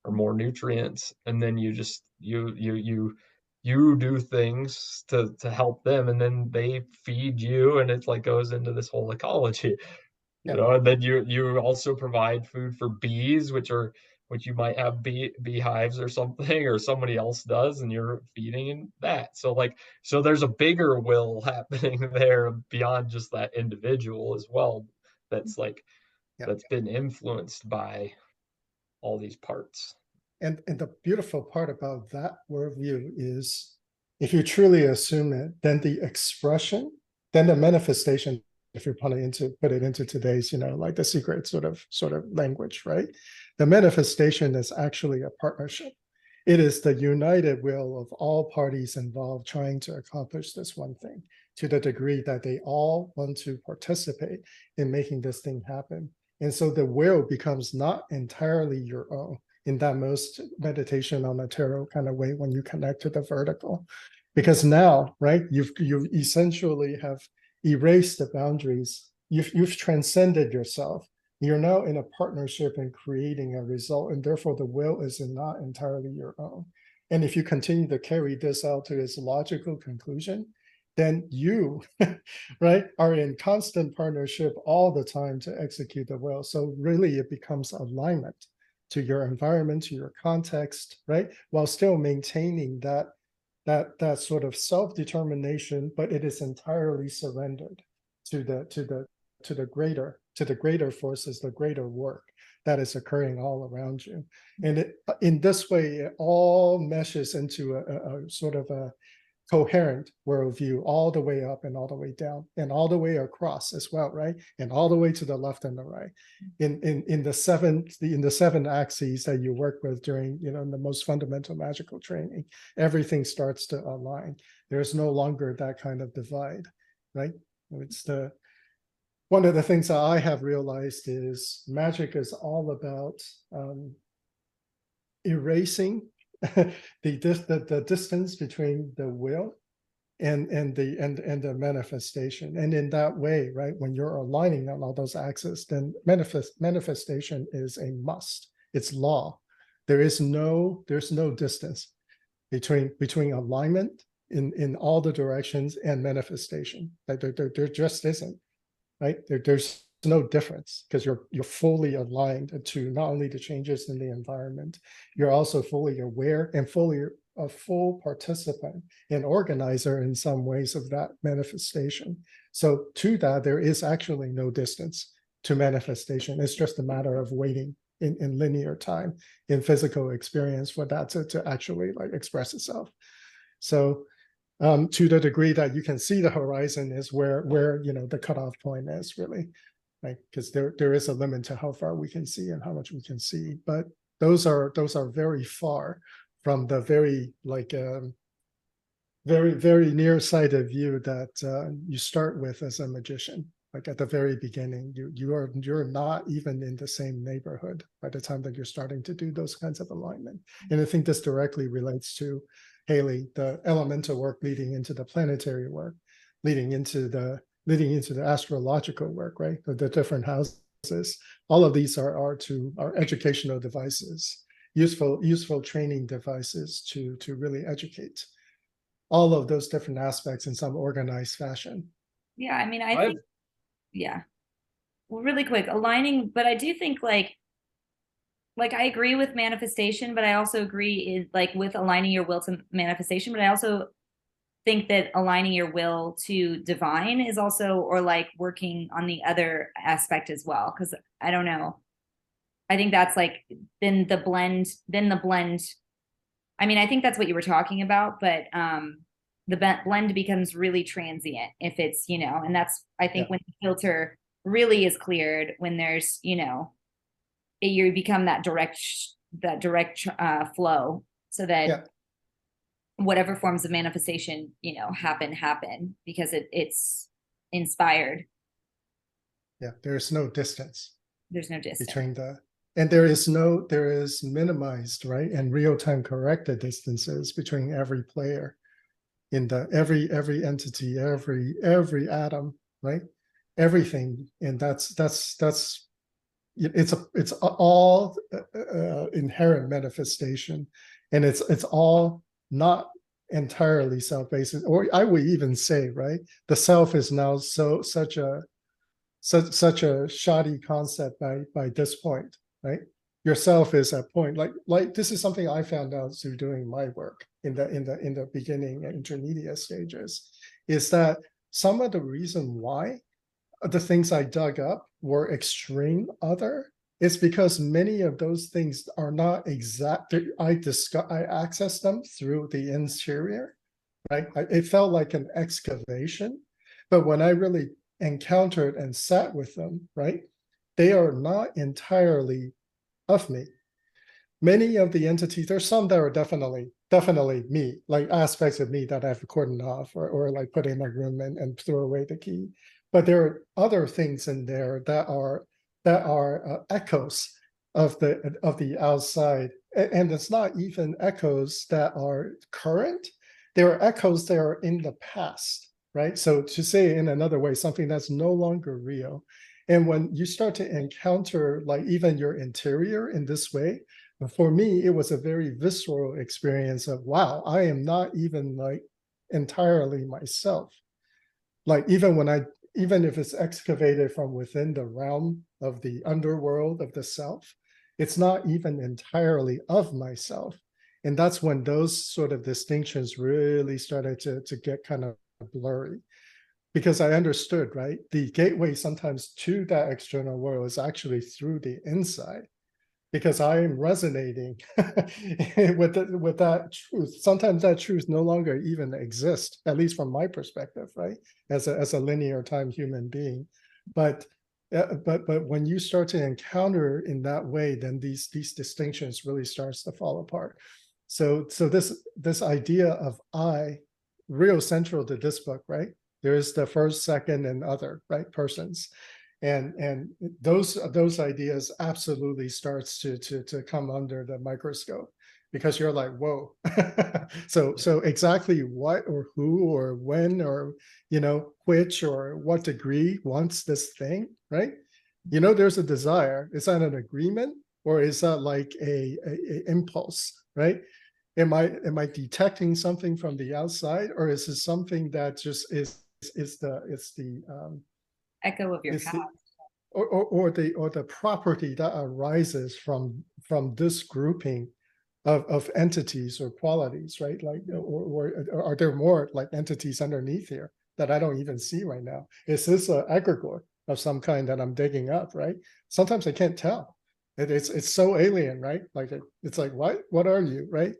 or more nutrients, and then you just you do things to help them, and then they feed you, and it's like goes into this whole ecology, you Yeah. know. And then you also provide food for bees, which you might have beehives or something, or somebody else does, and you're feeding that. So like so there's a bigger will happening there beyond just that individual as well, that's like Yeah. that's been influenced by all these parts. And the beautiful part about that worldview is if you truly assume it, then the expression, then the manifestation, if you put it into today's, you know, like the secret sort of language, right? The manifestation is actually a partnership. It is the united will of all parties involved trying to accomplish this one thing to the degree that they all want to participate in making this thing happen. And so the will becomes not entirely your own in that most meditation on the tarot kind of way when you connect to the vertical. Because now, right, you essentially have erased the boundaries. You've transcended yourself. You're now in a partnership and creating a result, and therefore the will is not entirely your own. And if you continue to carry this out to its logical conclusion, then you, right, are in constant partnership all the time to execute the will. So really it becomes alignment to your environment, to your context, right? While still maintaining that sort of self-determination, but it is entirely surrendered to the greater forces, the greater work that is occurring all around you. And in this way, it all meshes into a sort of a coherent worldview all the way up and all the way down and all the way across as well, right? And all the way to the left and the right. In the seven axes that you work with during, you know, the most fundamental magical training, everything starts to align. There's no longer that kind of divide, right? It's one of the things that I have realized is magic is all about erasing the distance between the will and the manifestation. And in that way, right, when you're aligning on all those axes, then manifestation is a must. It's law. There's no distance between alignment in all the directions and manifestation. Like there just isn't, right? There's no difference because you're fully aligned to not only the changes in the environment, you're also fully aware and fully a full participant and organizer in some ways of that manifestation. So to that, there is actually no distance to manifestation. It's just a matter of waiting in linear time, in physical experience for that to actually like express itself. So to the degree that you can see the horizon is where you know the cutoff point is really, right? Because there is a limit to how far we can see and how much we can see, but those are very far from the very like very nearsighted view that you start with as a magician, Like at the very beginning, you're not even in the same neighborhood by the time that you're starting to do those kinds of alignment. And I think this directly relates to Haley, the elemental work leading into the planetary work, leading into the astrological work, right? The different houses. All of these are educational devices, useful training devices to really educate all of those different aspects in some organized fashion. Yeah, I mean, I think, yeah. Well, really quick, aligning, but I do think like I agree with manifestation, but I also agree is like with aligning your will to manifestation, but I also think that aligning your will to divine is also, or like working on the other aspect as well. Cause I don't know. I think that's like, then the blend, I mean, I think that's what you were talking about, but the blend becomes really transient if it's, you know, and that's, I think when the filter really is cleared, when there's, you know, you become that direct flow, so that whatever forms of manifestation, you know, happen because it's inspired. Yeah, there's no distance. There's no distance between and there is minimized, right, and real-time corrected distances between every player in the every entity, every atom, right, everything. And that's it's all inherent manifestation, and it's all not entirely self-based, or I would even say, right, the self is now such a shoddy concept by this point, right? Yourself is a point, like this is something I found out through doing my work in the beginning and intermediate stages, is that some of the reason why the things I dug up were extreme other is because many of those things are not exact. I access them through the interior, right? It felt like an excavation, but when I really encountered and sat with them, right, they are not entirely of me. Many of the entities, there's some that are definitely me, like aspects of me that I've cordoned off or like put in a room and throw away the key. But there are other things in there that are echoes of the outside, and it's not even echoes that are current. There are echoes that are in the past, right? So to say in another way, something that's no longer real. And when you start to encounter like even your interior in this way, for me, it was a very visceral experience of, wow, I am not even like entirely myself. Like even if it's excavated from within the realm of the underworld of the self, it's not even entirely of myself. And that's when those sort of distinctions really started to get kind of blurry. Because I understood, right? The gateway sometimes to that external world is actually through the inside, because I am resonating with that truth. Sometimes that truth no longer even exists, at least from my perspective, right? As a linear time human being. But when you start to encounter in that way, then these distinctions really starts to fall apart. So this idea of I, real central to this book, right? There's the first, second, and other, right, persons. And those ideas absolutely starts to come under the microscope, because you're like, whoa. so exactly what or who or when or which or what degree wants this thing, right? There's a desire. Is that an agreement, or is that like a impulse, right? Am I detecting something from the outside, or is it something that just is the echo of your past, or the property that arises from this grouping of entities or qualities, right? Like, or are there more like entities underneath here that I don't even see right now? Is this an egregore of some kind that I'm digging up, right? Sometimes I can't tell. It's so alien, right? Like it's like, what are you, right?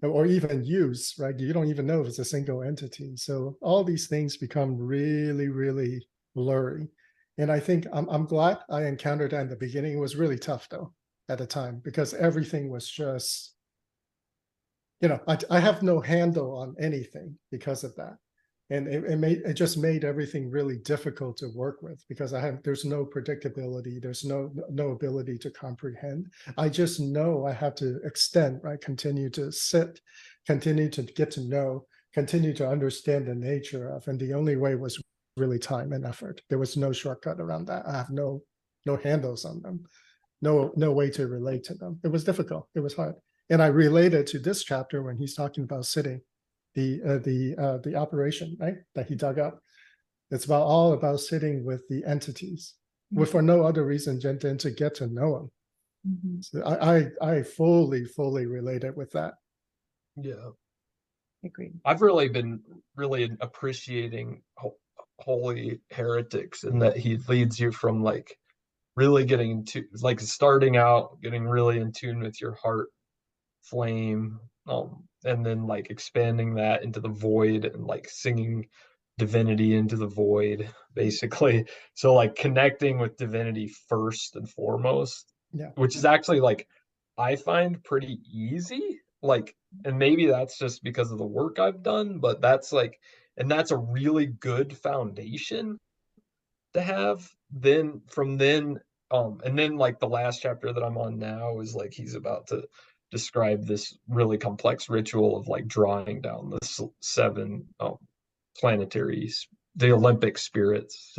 Or even use, right? You don't even know if it's a single entity. So all these things become really, really blurry. And I think I'm glad I encountered that in the beginning. It was really tough though at the time, because everything was just, I have no handle on anything because of that. And it just made everything really difficult to work with, because there's no predictability, there's no ability to comprehend. I just know I have to extend, right? Continue to sit, continue to get to know, continue to understand the nature of, and the only way was really time and effort. There was no shortcut around that. I have no handles on them, no way to relate to them. It was difficult. It was hard. And I related to this chapter when he's talking about sitting, the operation, right, that he dug up. It's all about sitting with the entities, for no other reason than to get to know them. So I fully related with that. Yeah. Agreed. I've really been appreciating Holy Heretics, in that he leads you from like really getting into, like, starting out getting really in tune with your heart flame, and then like expanding that into the void, and like singing divinity into the void, basically. So like connecting with divinity first and foremost, Yeah. which is actually, like, I find pretty easy. Like, and maybe that's just because of the work I've done, but that's like, and that's a really good foundation to have. Then from then, and then like the last chapter that I'm on now is like he's about to describe this really complex ritual of like drawing down the seven planetary, the Olympic spirits,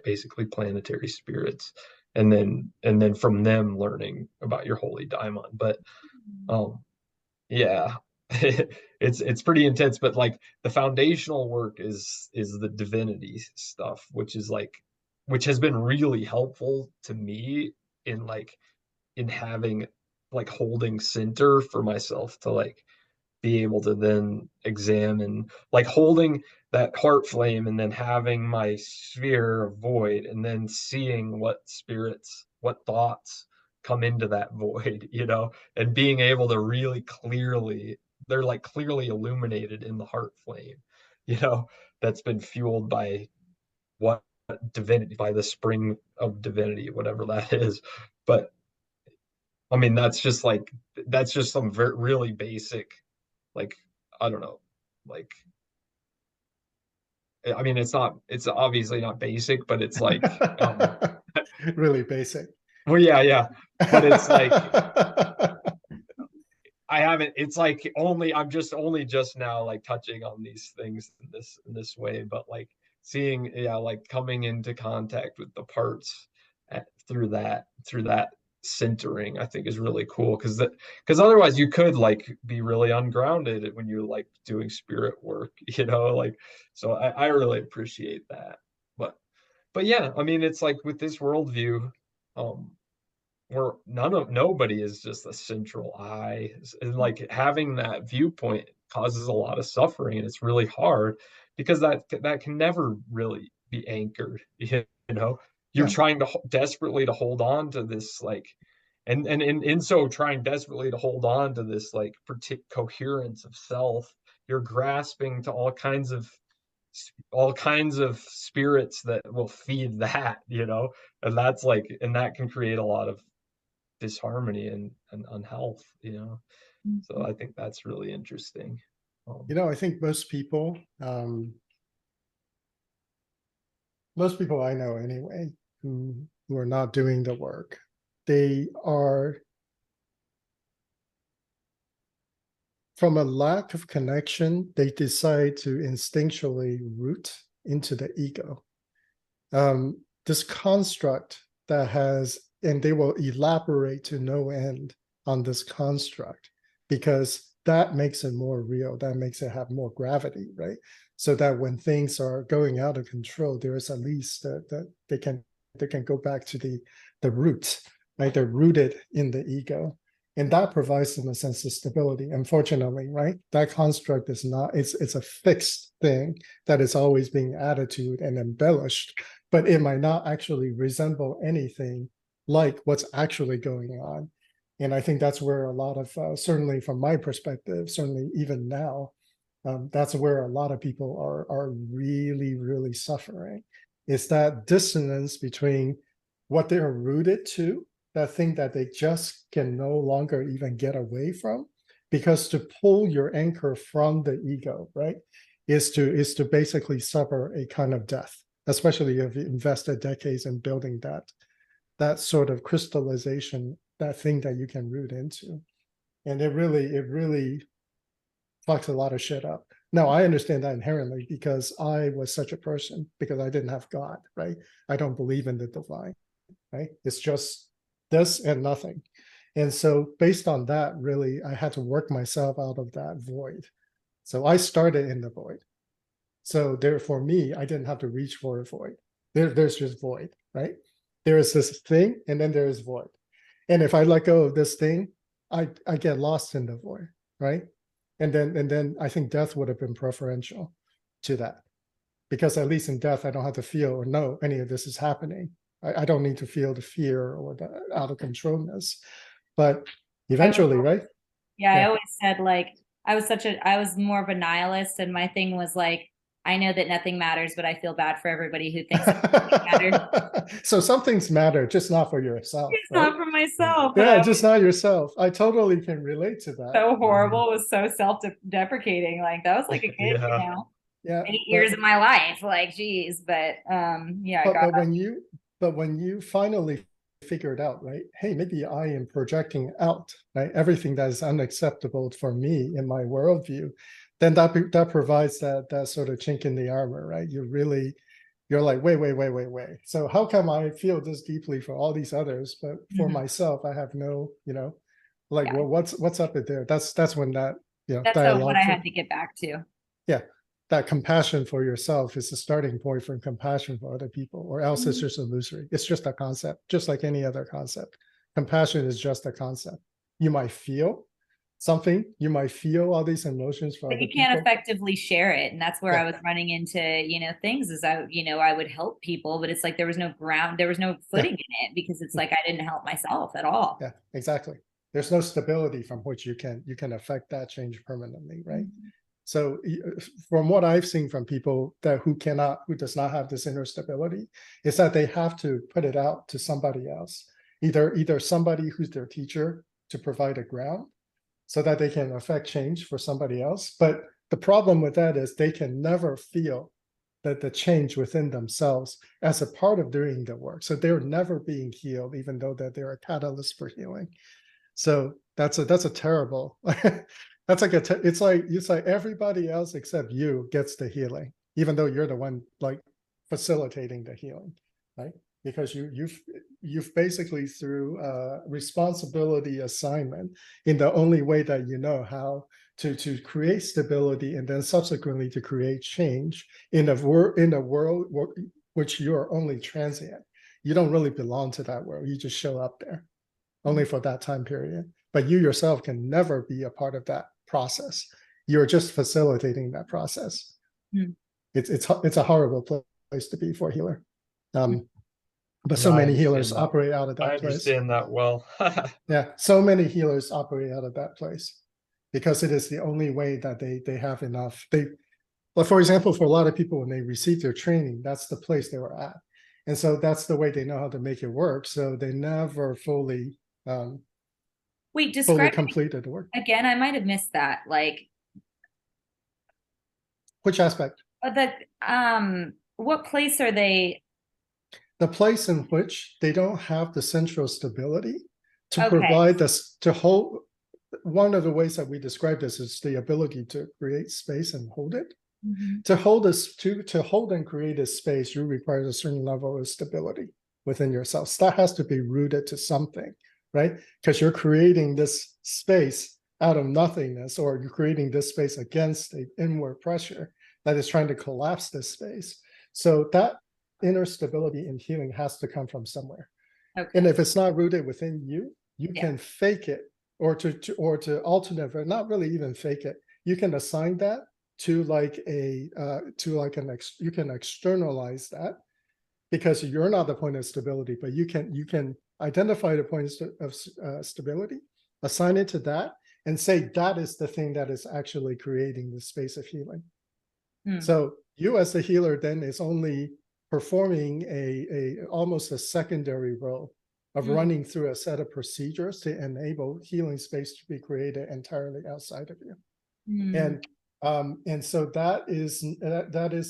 basically planetary spirits, and then from them learning about your holy daimon. But yeah, it's pretty intense. But like the foundational work is the divinity stuff, which has been really helpful to me in like in having, like, holding center for myself to like be able to then examine, like holding that heart flame and then having my sphere of void, and then seeing what spirits, what thoughts come into that void, and being able to really clearly, they're like clearly illuminated in the heart flame, that's been fueled by what divinity, by the spring of divinity, whatever that is. But I mean, that's just some really basic, like, I don't know, like, I mean, it's obviously not basic, but it's like, really basic. well, yeah, but it's like, I haven't, it's like I'm just only just now like touching on these things in this way, but like seeing, yeah, like coming into contact with the parts through that centering, I think is really cool, because otherwise you could like be really ungrounded when you're like doing spirit work, like, so I really appreciate that. But yeah, I mean, it's like with this worldview, where nobody is just a central I, and like having that viewpoint causes a lot of suffering, and it's really hard because that can never really be anchored. You're Yeah. trying to desperately to hold on to this, like, and in so trying desperately to hold on to this like coherence of self, you're grasping to all kinds of spirits that will feed that, and that's like, and that can create a lot of disharmony and unhealth, so I think that's really interesting. I think most people I know anyway, who are not doing the work, they are, from a lack of connection, they decide to instinctually root into the ego. This construct that has, and they will elaborate to no end on this construct, because that makes it more real, that makes it have more gravity, right? So that when things are going out of control, there is at least that they can go back to the roots, right? They're rooted in the ego. And that provides them a sense of stability. Unfortunately, right? That construct is not, it's a fixed thing that is always being added to and embellished, but it might not actually resemble anything like what's actually going on. And I think that's where a lot of, certainly from my perspective, certainly even now, that's where a lot of people are really, really suffering. It's that dissonance between what they're rooted to, that thing that they just can no longer even get away from, because to pull your anchor from the ego, right? is to basically suffer a kind of death, especially if you invested decades in building that sort of crystallization, that thing that you can root into. And it really fucks a lot of shit up. Now, I understand that inherently because I was such a person, because I didn't have God, right? I don't believe in the divine, right? It's just this and nothing. And so based on that, really, I had to work myself out of that void. So I started in the void. So there, for me, I didn't have to reach for a void. There's just void, right? There is this thing, and then there is void. And if I let go of this thing, I get lost in the void, right? And then I think death would have been preferential to that, because at least in death, I don't have to feel or know any of this is happening. I don't need to feel the fear or the out of controlness. But eventually, right? Yeah, I Yeah. always said like I was more of a nihilist, and my thing was like, I know that nothing matters, but I feel bad for everybody who thinks it matters. So some things matter, just not for yourself, It's right? not for myself, but Yeah, I was just not yourself. I totally can relate to that. so horrible, it was so self-deprecating. Like that was like a kid, you Yeah. know, Yeah, 8 years of my life, like geez. But yeah, I got but when you finally figure it out, right? Hey, maybe I am projecting out, right? Everything that is unacceptable for me in my worldview, then that provides that sort of chink in the armor, right? You're like, wait. So how come I feel this deeply for all these others, but for Mhm. myself, I have no, like, Yeah, well, what's up in there? That's when that, that's what dialogue I for, had to get back to. yeah, that compassion for yourself is the starting point for compassion for other people, or else it's just illusory. It's just a concept, just like any other concept. Compassion is just a concept. You might feel something, you might feel all these emotions for But other you can't people. effectively share it, and that's where I Yeah, was running into things is I would help people, but it's like there was no ground, there was no yeah, footing in it, because it's like I didn't help myself at all. yeah, exactly. There's no stability from which you can affect that change permanently, right? So from what I've seen from people who does not have this inner stability, is that they have to put it out to somebody else, either somebody who's their teacher to provide a ground so that they can affect change for somebody else. But the problem with that is they can never feel that the change within themselves as a part of doing the work. So they're never being healed, even though that they're a catalyst for healing. So that's a terrible. That's like it's like everybody else except you gets the healing, even though you're the one like facilitating the healing, right? Because you've basically through responsibility assignment in the only way that you know how to create stability and then subsequently to create change in a world which you are only transient. You don't really belong to that world. You just show up there only for that time period. But you yourself can never be a part of that process. You're just facilitating that process. Mm. It's a horrible place to be for a healer. But No, so I many healers understand that. operate out of I that place. understand that well. Yeah, so many healers operate out of that place because it is the only way that they have enough. Well, for example, for a lot of people, when they receive their training, that's the place they were at. And so that's the way they know how to make it work. So they never fully Wait, describe completed the work. again. I might have missed that. Like, Which aspect? what place are they? The place in which they don't have the central stability to Okay. provide this, to hold. One of the ways that we describe this is the ability to create space and hold it. To hold this, to hold and create a space, you require a certain level of stability within yourself. So that has to be rooted to something, right? Because you're creating this space out of nothingness, or you're creating this space against an inward pressure that is trying to collapse this space. So that inner stability and healing has to come from somewhere. Okay. And if it's not rooted within you, you Yeah. can fake it or to alternate, not really even fake it. You can assign that to like you can externalize that because you're not the point of stability, but you can identify the points of stability, assign it to that, and say that is the thing that is actually creating the space of healing. So you as the healer then is only performing a almost a secondary role of running through a set of procedures to enable healing space to be created entirely outside of you. And And so that is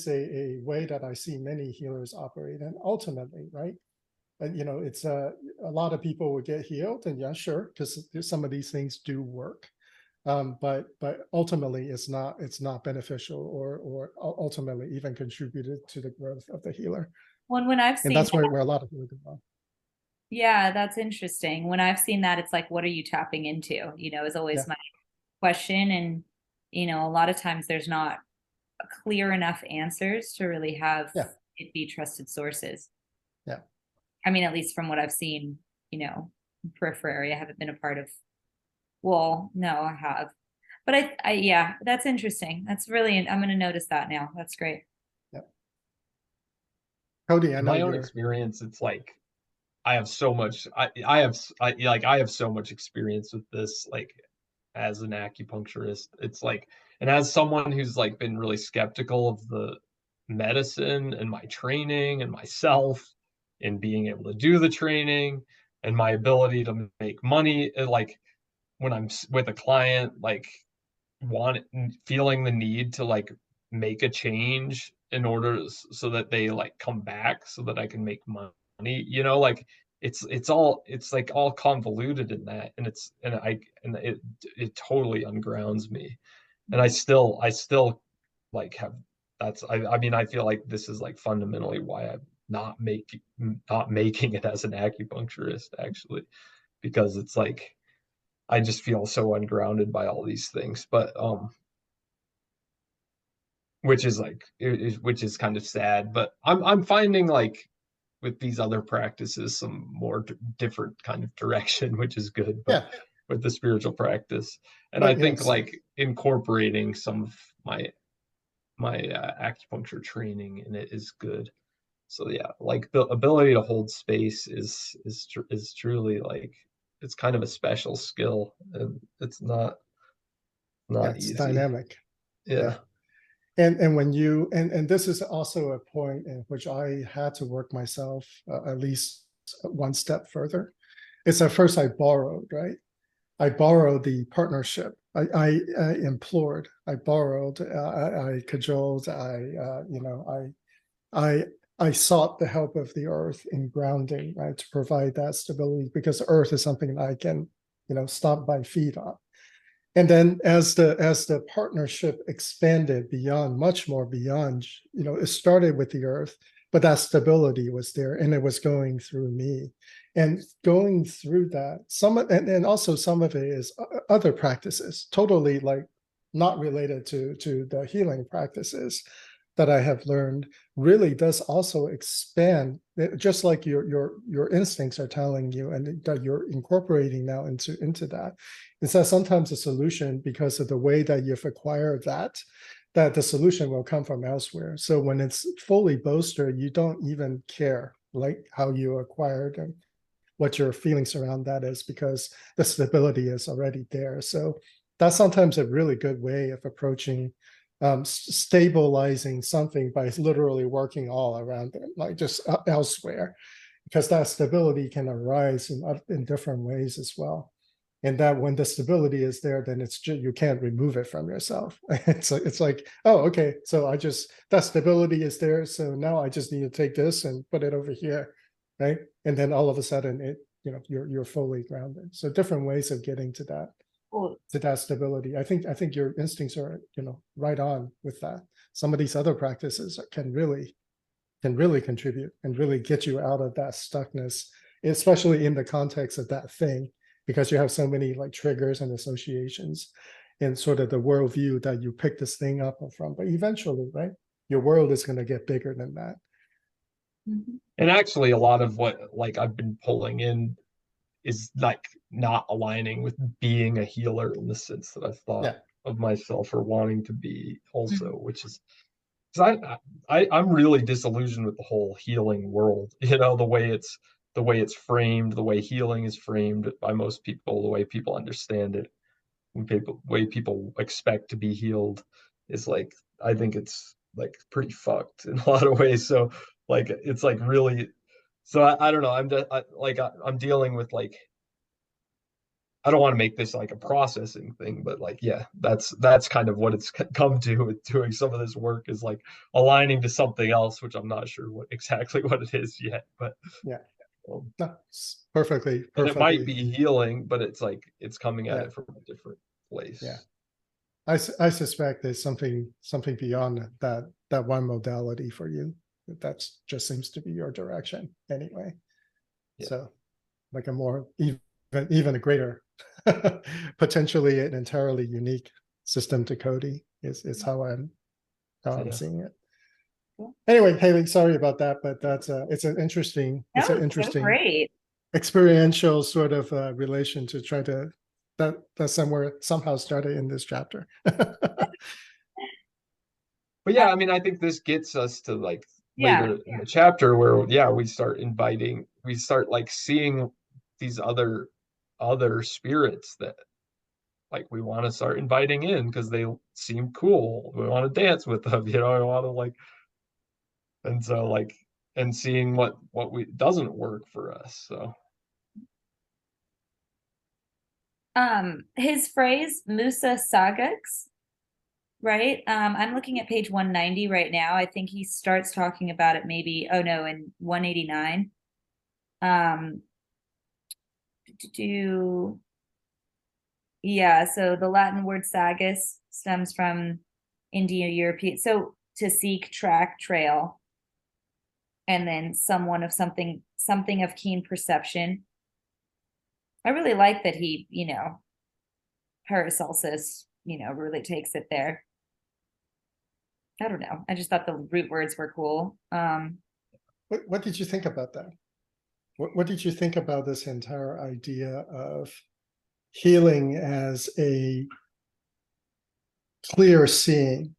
a way that I see many healers operate. And ultimately, right? And it's a lot of people will get healed, and yeah, sure, because some of these things do work. But ultimately it's not beneficial or ultimately even contributed to the growth of the healer. When I've And seen that's where a lot of people go wrong. yeah, that's interesting. When I've seen that, it's like, what are you tapping into? Is always Yeah. my question. And, a lot of times there's not clear enough answers to really have Yeah. it be trusted sources. Yeah. I mean, at least from what I've seen, periphery, I haven't been a part of. Well, no, I have. But yeah, that's interesting. That's really, I'm going to notice that now. That's great. Yeah. Cody, I In know my own you're. experience, it's like I have so much I have so much experience with this, like as an acupuncturist. It's like, and as someone who's like been really skeptical of the medicine and my training and myself and being able to do the training and my ability to make money, like when I'm with a client, like want feeling the need to like make a change in order so that they like come back so that I can make money, like it's like all convoluted in that, and it totally ungrounds me. And I still like have I mean I feel like this is like fundamentally why I'm not making it as an acupuncturist, actually, because it's like I just feel so ungrounded by all these things. But which is like which is kind of sad. But I'm finding like with these other practices some more different kind of direction, which is good. But Yeah. with the spiritual practice, and I But think like incorporating some of my acupuncture training in it is good. So yeah, like the ability to hold space is truly like it's kind of a special skill, and it's yeah, not it's easy. dynamic. Yeah. Yeah. And when you and this is also a point in which I had to work myself at least one step further. It's at first I borrowed, right? I borrowed the partnership. I implored. I borrowed. I cajoled. I I sought the help of the earth in grounding, right, to provide that stability, because the earth is something that I can, stomp my feet on. And then as the partnership expanded beyond, much more beyond, it started with the earth, but that stability was there and it was going through me. And going through that, and also some of it is other practices, totally like not related to the healing practices that I have learned, really does also expand, just like your instincts are telling you, and that you're incorporating now into that. Is that sometimes the solution, because of the way that you've acquired that the solution will come from elsewhere. So when it's fully bolstered, you don't even care like how you acquired and what your feelings around that is, because the stability is already there. So that's sometimes a really good way of approaching stabilizing something by literally working all around it, like just elsewhere, because that stability can arise in different ways as well. And that when the stability is there, then it's just, you can't remove it from yourself. It's like, oh, okay, so that stability is there, so now I just need to take this and put it over here, right? And then all of a sudden you're fully grounded. So different ways of getting to that Cool. stability. I think your instincts are right on with that. Some of these other practices can really contribute and really get you out of that stuckness, especially in the context of that thing, because you have so many like triggers and associations and sort of the worldview that you pick this thing up from. But eventually, right, your world is going to get bigger than that. Mhm. And actually a lot of what like I've been pulling in is like not aligning with being a healer in the sense that I've thought Yeah. of myself or wanting to be also, Mhm. which is because I'm really disillusioned with the whole healing world. The way it's framed, the way healing is framed by most people, the way people understand it, way people expect to be healed is like I think it's like pretty fucked in a lot of ways. So like it's like really so I don't know. I'm just I'm dealing with like I don't want to make this like a processing thing, but like, yeah, that's kind of what it's come to with doing some of this work, is like aligning to something else, which I'm not sure what exactly what it is yet, but Yeah. um, That's perfectly, and it might perfectly. be healing, but it's like it's coming at Yeah. it from a different Yeah. place. I suspect there's something beyond that one modality for you. That's just seems to be your direction anyway. Yeah. So like a more even a greater, potentially an entirely unique system to Cody is how I'm Yeah. seeing it. Cool. Anyway, Haley, sorry about that, but that's it's an That was so great. experiential sort of relation to try to that somewhere somehow started in this chapter. But yeah, I mean, I think this gets us to like Yeah. later in the chapter where, yeah, we start like seeing these other spirits that like we want to start inviting in because they seem cool. We want to dance with them, you know, I want to like, and so like, and seeing what we doesn't work for us. So His phrase Musa Sagax, right? I'm looking at page 190 right now. I think he starts talking about it maybe, oh no, in 189. Yeah, so the Latin word sagus stems from Indo-European. So to seek, track, trail, and then someone of something of keen perception. I really like that he, Paracelsus, really takes it there. I don't know. I just thought the root words were cool. What did you think about that? What did you think about this entire idea of healing as a clear seeing,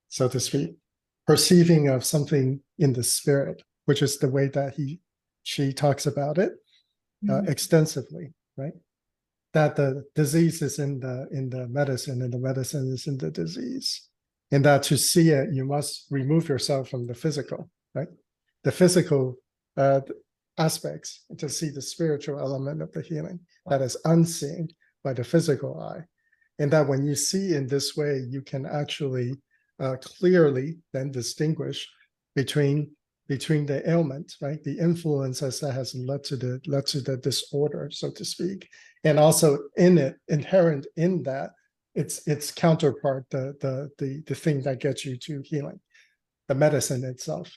so to speak, perceiving of something in the spirit, which is the way that she talks about it extensively, right? That the disease is in the medicine, and the medicine is in the disease, and that to see it, you must remove yourself from the physical, right? The physical aspects to see the spiritual element of the healing that is unseen by the physical eye, and that when you see in this way, you can actually clearly then distinguish between the ailment, right? The influences that has led to the disorder, so to speak, and also in it, inherent in that, its counterpart, the thing that gets you to healing, the medicine itself.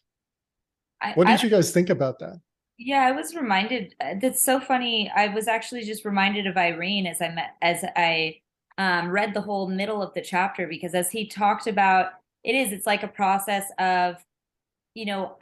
What did you guys think about that? Yeah, I was reminded. That's so funny. I was actually just reminded of Irene as I read the whole middle of the chapter, because as he talked about, it's like a process of,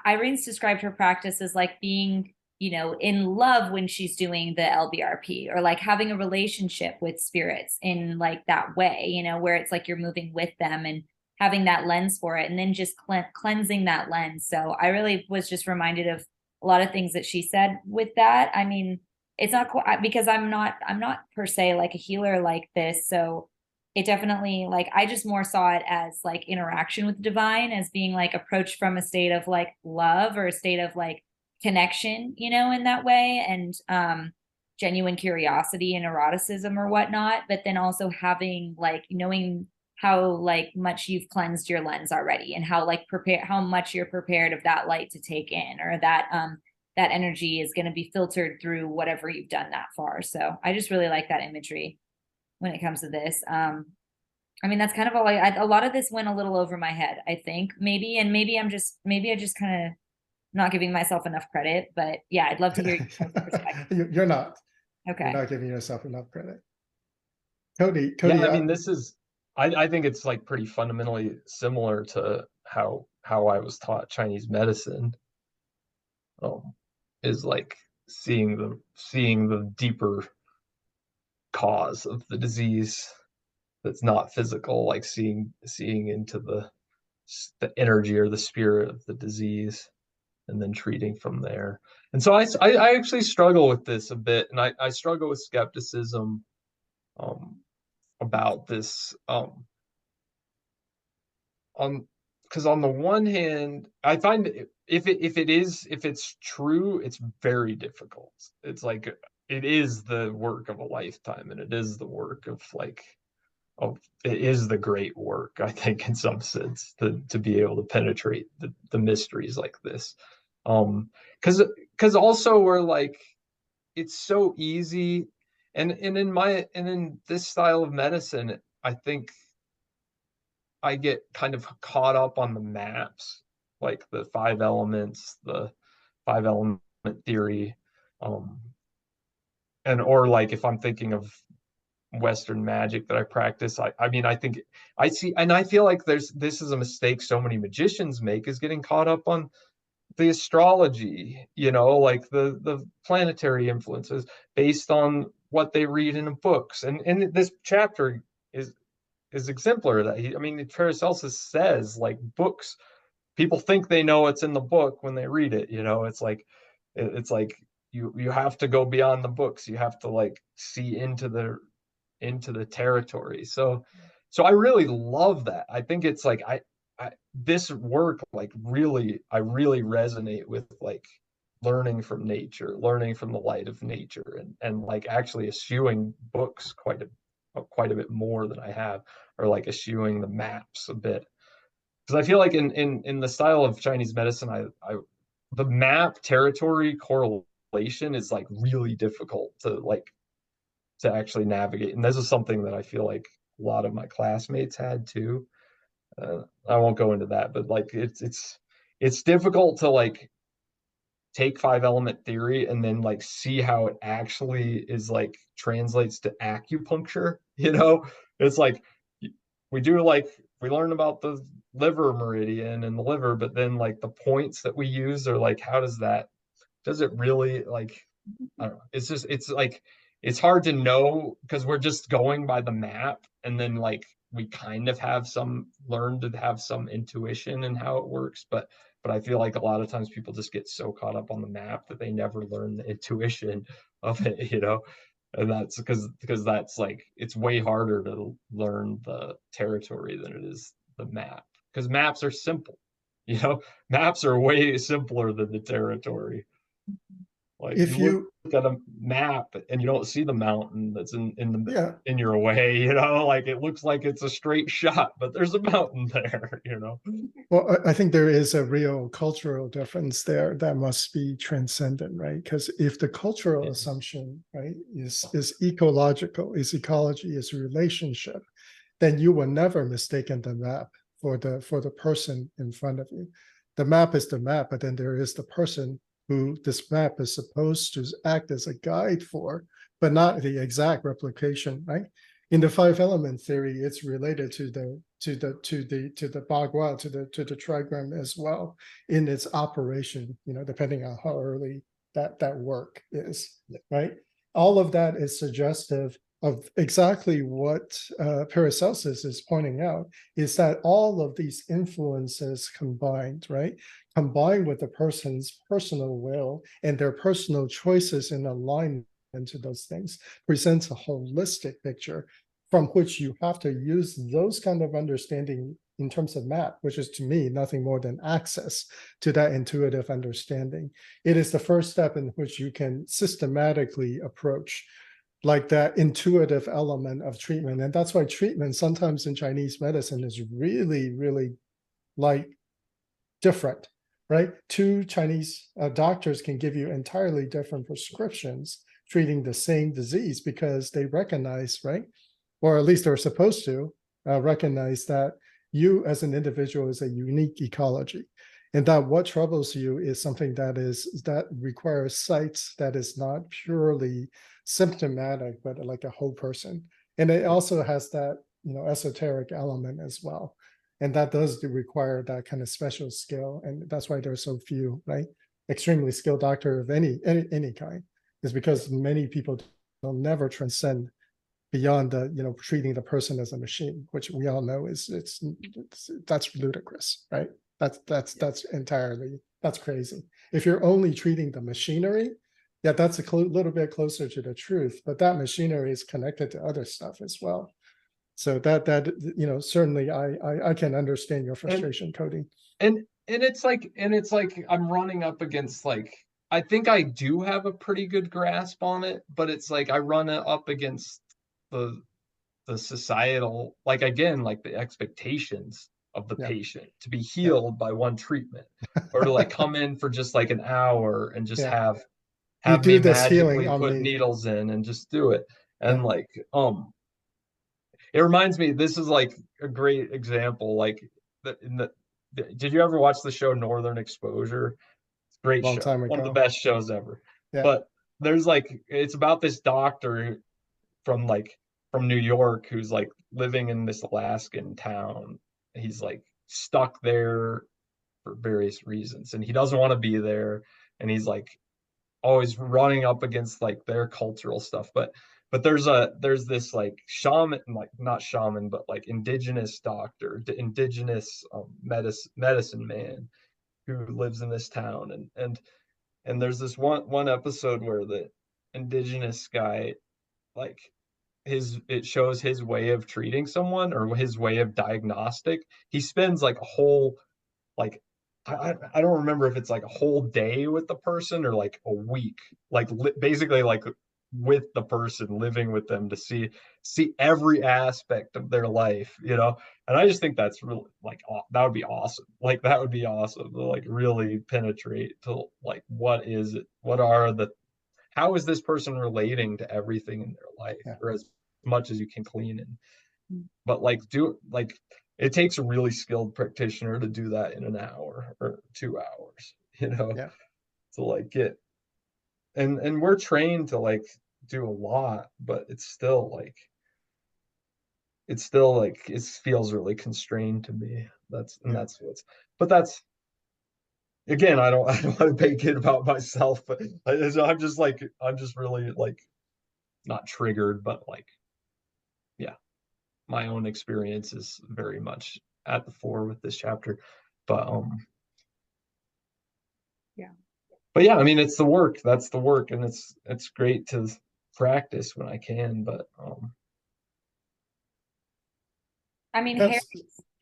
Irene's described her practice as like being, in love when she's doing the LBRP, or like having a relationship with spirits in like that way, where it's like you're moving with them and having that lens for it, and then just cleansing that lens. So I really was just reminded of a lot of things that she said with that. I mean, it's not because I'm not per se like a healer like this. So it definitely, like, I just more saw it as like interaction with the divine, as being like approached from a state of like love, or a state of like connection, in that way. And genuine curiosity and eroticism or whatnot, but then also having like knowing how like much you've cleansed your lens already, and how like how much you're prepared of that light to take in, or that that energy is going to be filtered through whatever you've done that far. So I just really like that imagery when it comes to this. I mean, that's kind of all a lot of this went a little over my head, I think, maybe, and maybe I just kind of not giving myself enough credit, but yeah, I'd love to hear your perspective. You're not. Okay. You're not giving yourself enough credit. Cody, yeah, I mean, this is I think it's like pretty fundamentally similar to how I was taught Chinese medicine. Is like seeing the deeper cause of the disease that's not physical, like seeing into the energy or the spirit of the disease, and then treating from there. And so I actually struggle with this a bit, and I struggle with skepticism about this on because on the one hand, I find if it's true, it's very difficult. It's like it is the work of a lifetime, and it is the work of like, oh, it is the great work, I think, in some sense, to be able to penetrate the mysteries like this. Because also we're like, it's so easy, and in this style of medicine, I think I get kind of caught up on the maps, like the five elements, the five element theory, um, and or like if I'm thinking of Western magic that I practice, I mean, I think I see, and I feel like this is a mistake so many magicians make, is getting caught up on the astrology, like the planetary influences based on what they read in books. And this chapter is exemplar of that. I mean, Paracelsus says, like, books, people think they know what's in the book when they read it. It's like you have to go beyond the books. You have to like see into the territory. So I really love that. I think it's like this work, like, really, I really resonate with like learning from nature, learning from the light of nature, and like actually eschewing books quite a bit more than I have, or like eschewing the maps a bit. Because I feel like in the style of Chinese medicine, I the map territory correlation is like really difficult to actually navigate. And this is something that I feel like a lot of my classmates had too. I won't go into that, but like it's difficult to like take five element theory and then like see how it actually is like translates to acupuncture. It's like we learn about the liver meridian and the liver, but then like the points that we use are like, does it really, like, I don't know. It's like, it's hard to know because we're just going by the map. And then like we kind of learn to have some intuition in how it works. But I feel like a lot of times people just get so caught up on the map that they never learn the intuition of it. And that's because that's like, it's way harder to learn the territory than it is the map. Because maps are simple, you know, maps are way simpler than the territory. Like, you If look you, at a map and you don't see the mountain that's yeah, in your way, like it looks like it's a straight shot, but there's a mountain there. well, I think there is a real cultural difference there that must be transcendent, right? Because if the cultural Yeah. assumption, right, is ecological, is ecology, is relationship, then you will never mistaken the map for the person in front of you. The map is the map, but then there is the person who this map is supposed to act as a guide for, but not the exact replication, right? In the five element theory, it's related to the Bagua, to the trigram as well in its operation, depending on how early that work is, right? All of that is suggestive of exactly what Paracelsus is pointing out, is that all of these influences combined, right? Combined with the person's personal will and their personal choices in alignment to those things, presents a holistic picture from which you have to use those kind of understanding in terms of map, which is to me nothing more than access to that intuitive understanding. It is the first step in which you can systematically approach like that intuitive element of treatment. And that's why treatment sometimes in Chinese medicine is really, really like different, right? Two Chinese doctors can give you entirely different prescriptions treating the same disease because they recognize, right? Or at least they're supposed to recognize that you as an individual is a unique ecology, and that what troubles you is something that requires sights that is not purely symptomatic, but like a whole person. And it also has that esoteric element as well, and that does require that kind of special skill, and that's why there's so few, right, extremely skilled doctor of any kind, is because many people will never transcend beyond the treating the person as a machine, which we all know is that's ludicrous, right? That's entirely, that's crazy. If you're only treating the machinery, yeah, that's a little bit closer to the truth, but that machinery is connected to other stuff as well. So that certainly I can understand your and frustration, Cody. and it's like I'm running up against like I think I do have a pretty good grasp on it, but it's like I run it up against the societal, like again, like the expectations of the Yeah. patient to be Yeah. healed by one treatment, or to like come in for just like an hour and just Yeah. You have me do this healing magically on put me. needles in and just do it. Yeah. And like it reminds me, this is like a great example, like in did you ever watch the show Northern Exposure? Great Long show, time one of the ago. best shows ever. Yeah. But there's like, it's about this doctor from like from New York who's like living in this Alaskan town. He's like stuck there for various reasons, and he doesn't want to be there, and he's like always running up against like their cultural stuff. But there's this like shaman, like not shaman, but like indigenous doctor, indigenous medicine man who lives in this town, and there's this one episode where the indigenous guy, like it shows his way of treating someone or his way of diagnostic. He spends like a whole, like I don't remember if it's like a whole day with the person or like a week, like basically like with the person, living with them to see every aspect of their life, you know. And I just think that's really like that would be awesome. Like that would be awesome to like really penetrate to like what are the how is this person relating to everything in their life, Yeah. or as much as you can clean in. Mm. But like it takes a really skilled practitioner to do that in an hour or 2 hours, you know, Yeah. to like get, and we're trained to like do a lot, but it's still like it feels really constrained to me. Yeah. That's what's, but that's, again, I don't want to make it about myself, but I'm just really like not triggered, but like, yeah, my own experience is very much at the fore with this chapter. But Yeah. but yeah, I mean it's the work. That's the work, and it's great to practice when I can, but I mean, That's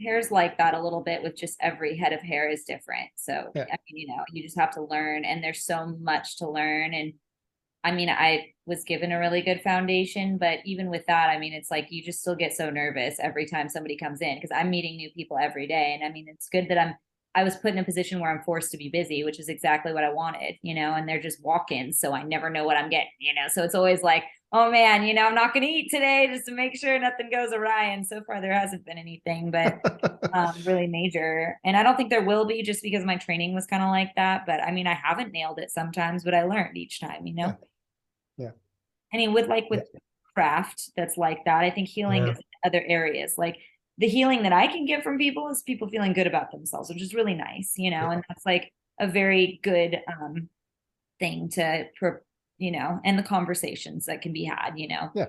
hair's like that a little bit with just every head of hair is different. So, yeah. I mean, you just have to learn, and there's so much to learn. And I mean, I was given a really good foundation, but even with that, I mean, it's like you just still get so nervous every time somebody comes in because I'm meeting new people every day. And I mean, it's good that I was put in a position where I'm forced to be busy, which is exactly what I wanted, and they're just walk-ins. So I never know what I'm getting. So it's always like, oh man, I'm not going to eat today just to make sure nothing goes awry. And so far there hasn't been anything, but really major. And I don't think there will be just because my training was kind of like that. But I mean, I haven't nailed it sometimes, but I learned each time. Yeah. And with craft that's like that, I think healing yeah. is in other areas. Like the healing that I can get from people is people feeling good about themselves, which is really nice, and that's like a very good thing to and the conversations that can be had, Yeah.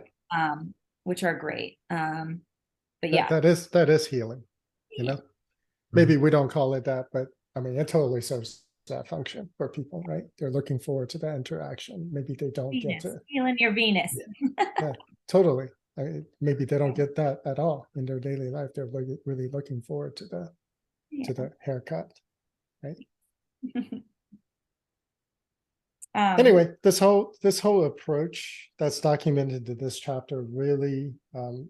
which are great. But yeah. That is healing, maybe we don't call it that, but I mean, it totally serves that function for people, right? They're looking forward to that interaction. Maybe they don't get Venus, to, healing your Venus. yeah, totally. I mean, maybe they don't get that at all in their daily life. They're really looking forward to the haircut, right? Anyway, this whole approach that's documented in this chapter really,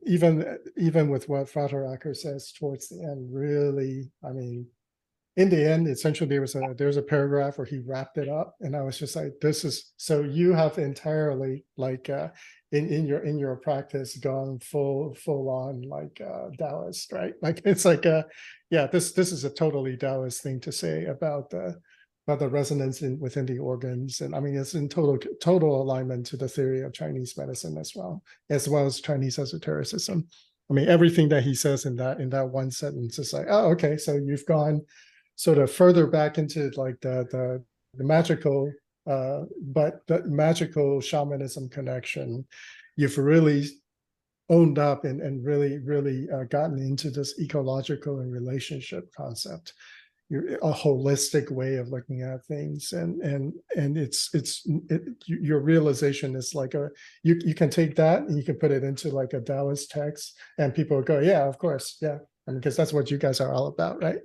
even with what Frater Acker says towards the end, really, I mean, in the end, essentially there's a paragraph where he wrapped it up, and I was just like, this is, so you have entirely like in your practice gone full on like Taoist, right? Like it's like yeah, this is a totally Taoist thing to say about the resonance within the organs, and I mean it's in total alignment to the theory of Chinese medicine as well as Chinese esotericism. I mean, everything that he says in that one sentence is like, oh, okay, so you've gone sort of further back into like the magical, but the magical shamanism connection. You've really owned up and really gotten into this ecological and relationship concept. You're a holistic way of looking at things, and your realization is like you can take that and you can put it into like a Taoist text, and people will go, yeah, of course, yeah, because that's what you guys are all about, right?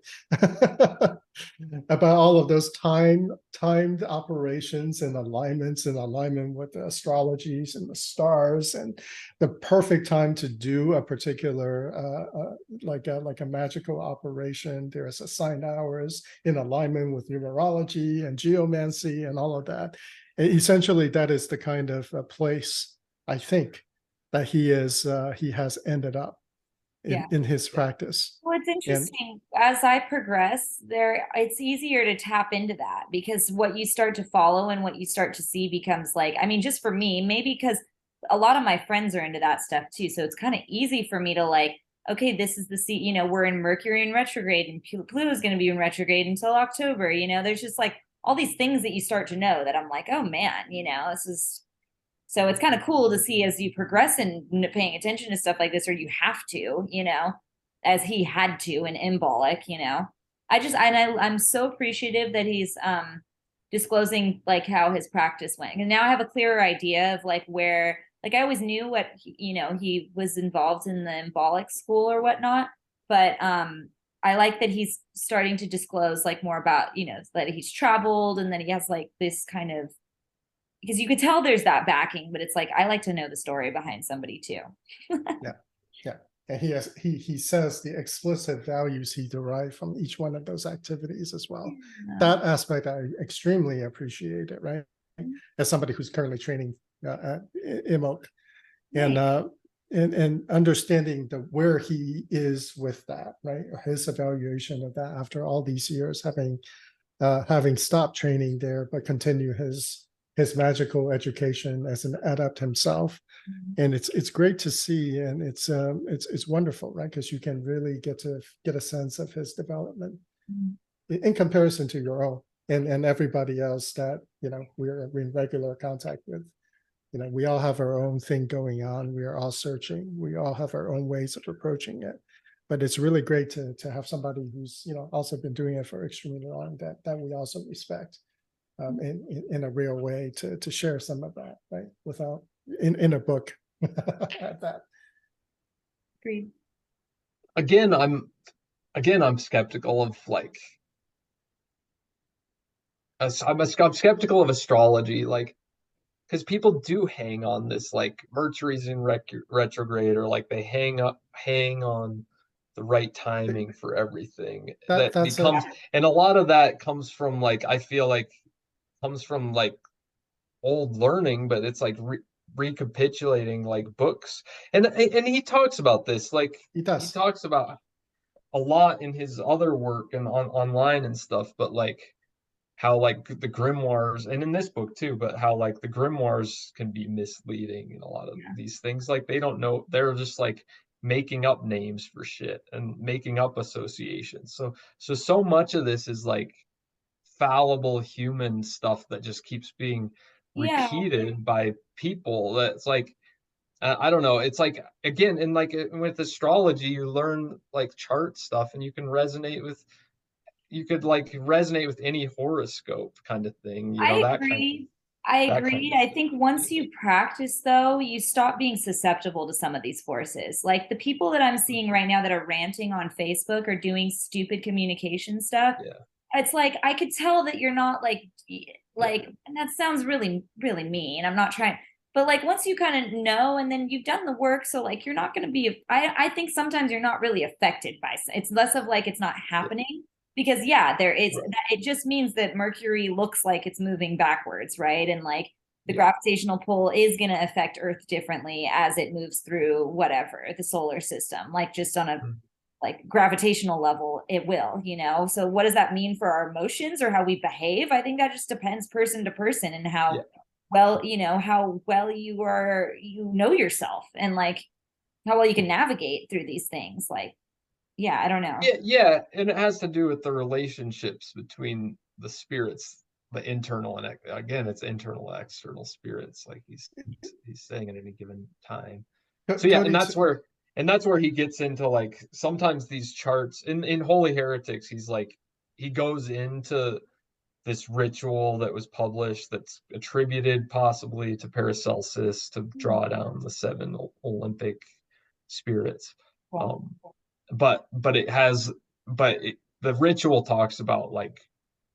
about all of those timed operations and alignments in alignment with the astrologies and the stars and the perfect time to do a particular like a magical operation. There's assigned hours in alignment with numerology and geomancy and all of that. And essentially, that is the kind of place I think that he has ended up Yeah. in his practice. Well, it's And interesting. As I progress, it's easier to tap into that because what you start to follow and what you start to see becomes like, I mean, just for me, maybe because a lot of my friends are into that stuff too. So it's kind of easy for me to like, okay, this is we're in Mercury in retrograde and Pluto is going to be in retrograde until October. There's just like all these things that you start to know that I'm like, oh man, this is. So it's kind of cool to see as you progress in paying attention to stuff like this, or you have to, as he had to in Embolic, I'm so appreciative that he's disclosing like how his practice went. And now I have a clearer idea of like where, like I always knew what, he was involved in the Embolic school or whatnot, but I like that he's starting to disclose like more about, that he's traveled and that he has like this kind of, because you could tell there's that backing, but it's like I like to know the story behind somebody too. Yeah, and he says the explicit values he derived from each one of those activities as well. That aspect I extremely appreciate it, right? As somebody who's currently training at IMOC, and understanding where he is with that, right? His evaluation of that after all these years, having stopped training there, but continue his magical education as an adept himself. And it's great to see, and it's wonderful, right? Because you can really get a sense of his development in comparison to your own and everybody else that we're in regular contact with. We all have our own thing going on. We are all searching. We all have our own ways of approaching it. But it's really great to have somebody who's also been doing it for extremely long that we also respect. In a real way to share some of that, right? Without in a book at that. Agreed. Again, I'm skeptical of like I'm skeptical of astrology, like because people do hang on this like Mercury's in retrograde, or like they hang on the right timing for everything that becomes, and a lot of that comes from like I feel like comes from like old learning, but it's like recapitulating like books, and he talks about this, like he talks about a lot in his other work and online and stuff, but like how like the grimoires, and in this book too, but how like the grimoires can be misleading and a lot of these things, like they don't know, they're just like making up names for shit and making up associations. So much of this is like fallible human stuff that just keeps being repeated by people. That's like I don't know, it's like again, and like with astrology you learn like chart stuff and you can resonate with, you could like resonate with any horoscope kind of thing, I that agree. I think once you practice, though, you stop being susceptible to some of these forces. Like the people that I'm seeing right now that are ranting on Facebook or doing stupid communication stuff. Yeah. It's like I could tell that you're not like, and that sounds really, really mean. I'm not trying, but like once you kind of know, and then you've done the work, so like you're not going to be. I think sometimes you're not really affected by. It's less of like it's not happening. Because there is it just means that Mercury looks like it's moving backwards, right? And like the gravitational pull is going to affect Earth differently as it moves through whatever the solar system, like just on a like gravitational level, it will, So what does that mean for our emotions or how we behave? I think that just depends person to person and how well, how well you know yourself and like how well you can navigate through these things. Like, I don't know. Yeah, and it has to do with the relationships between the spirits, the internal and again, it's internal and external spirits, like he's saying at any given time. So and that's where he gets into like sometimes these charts in Holy Heretics. He's like he goes into this ritual that was published that's attributed possibly to Paracelsus to draw down the 7 Olympic spirits. But it has, the ritual talks about like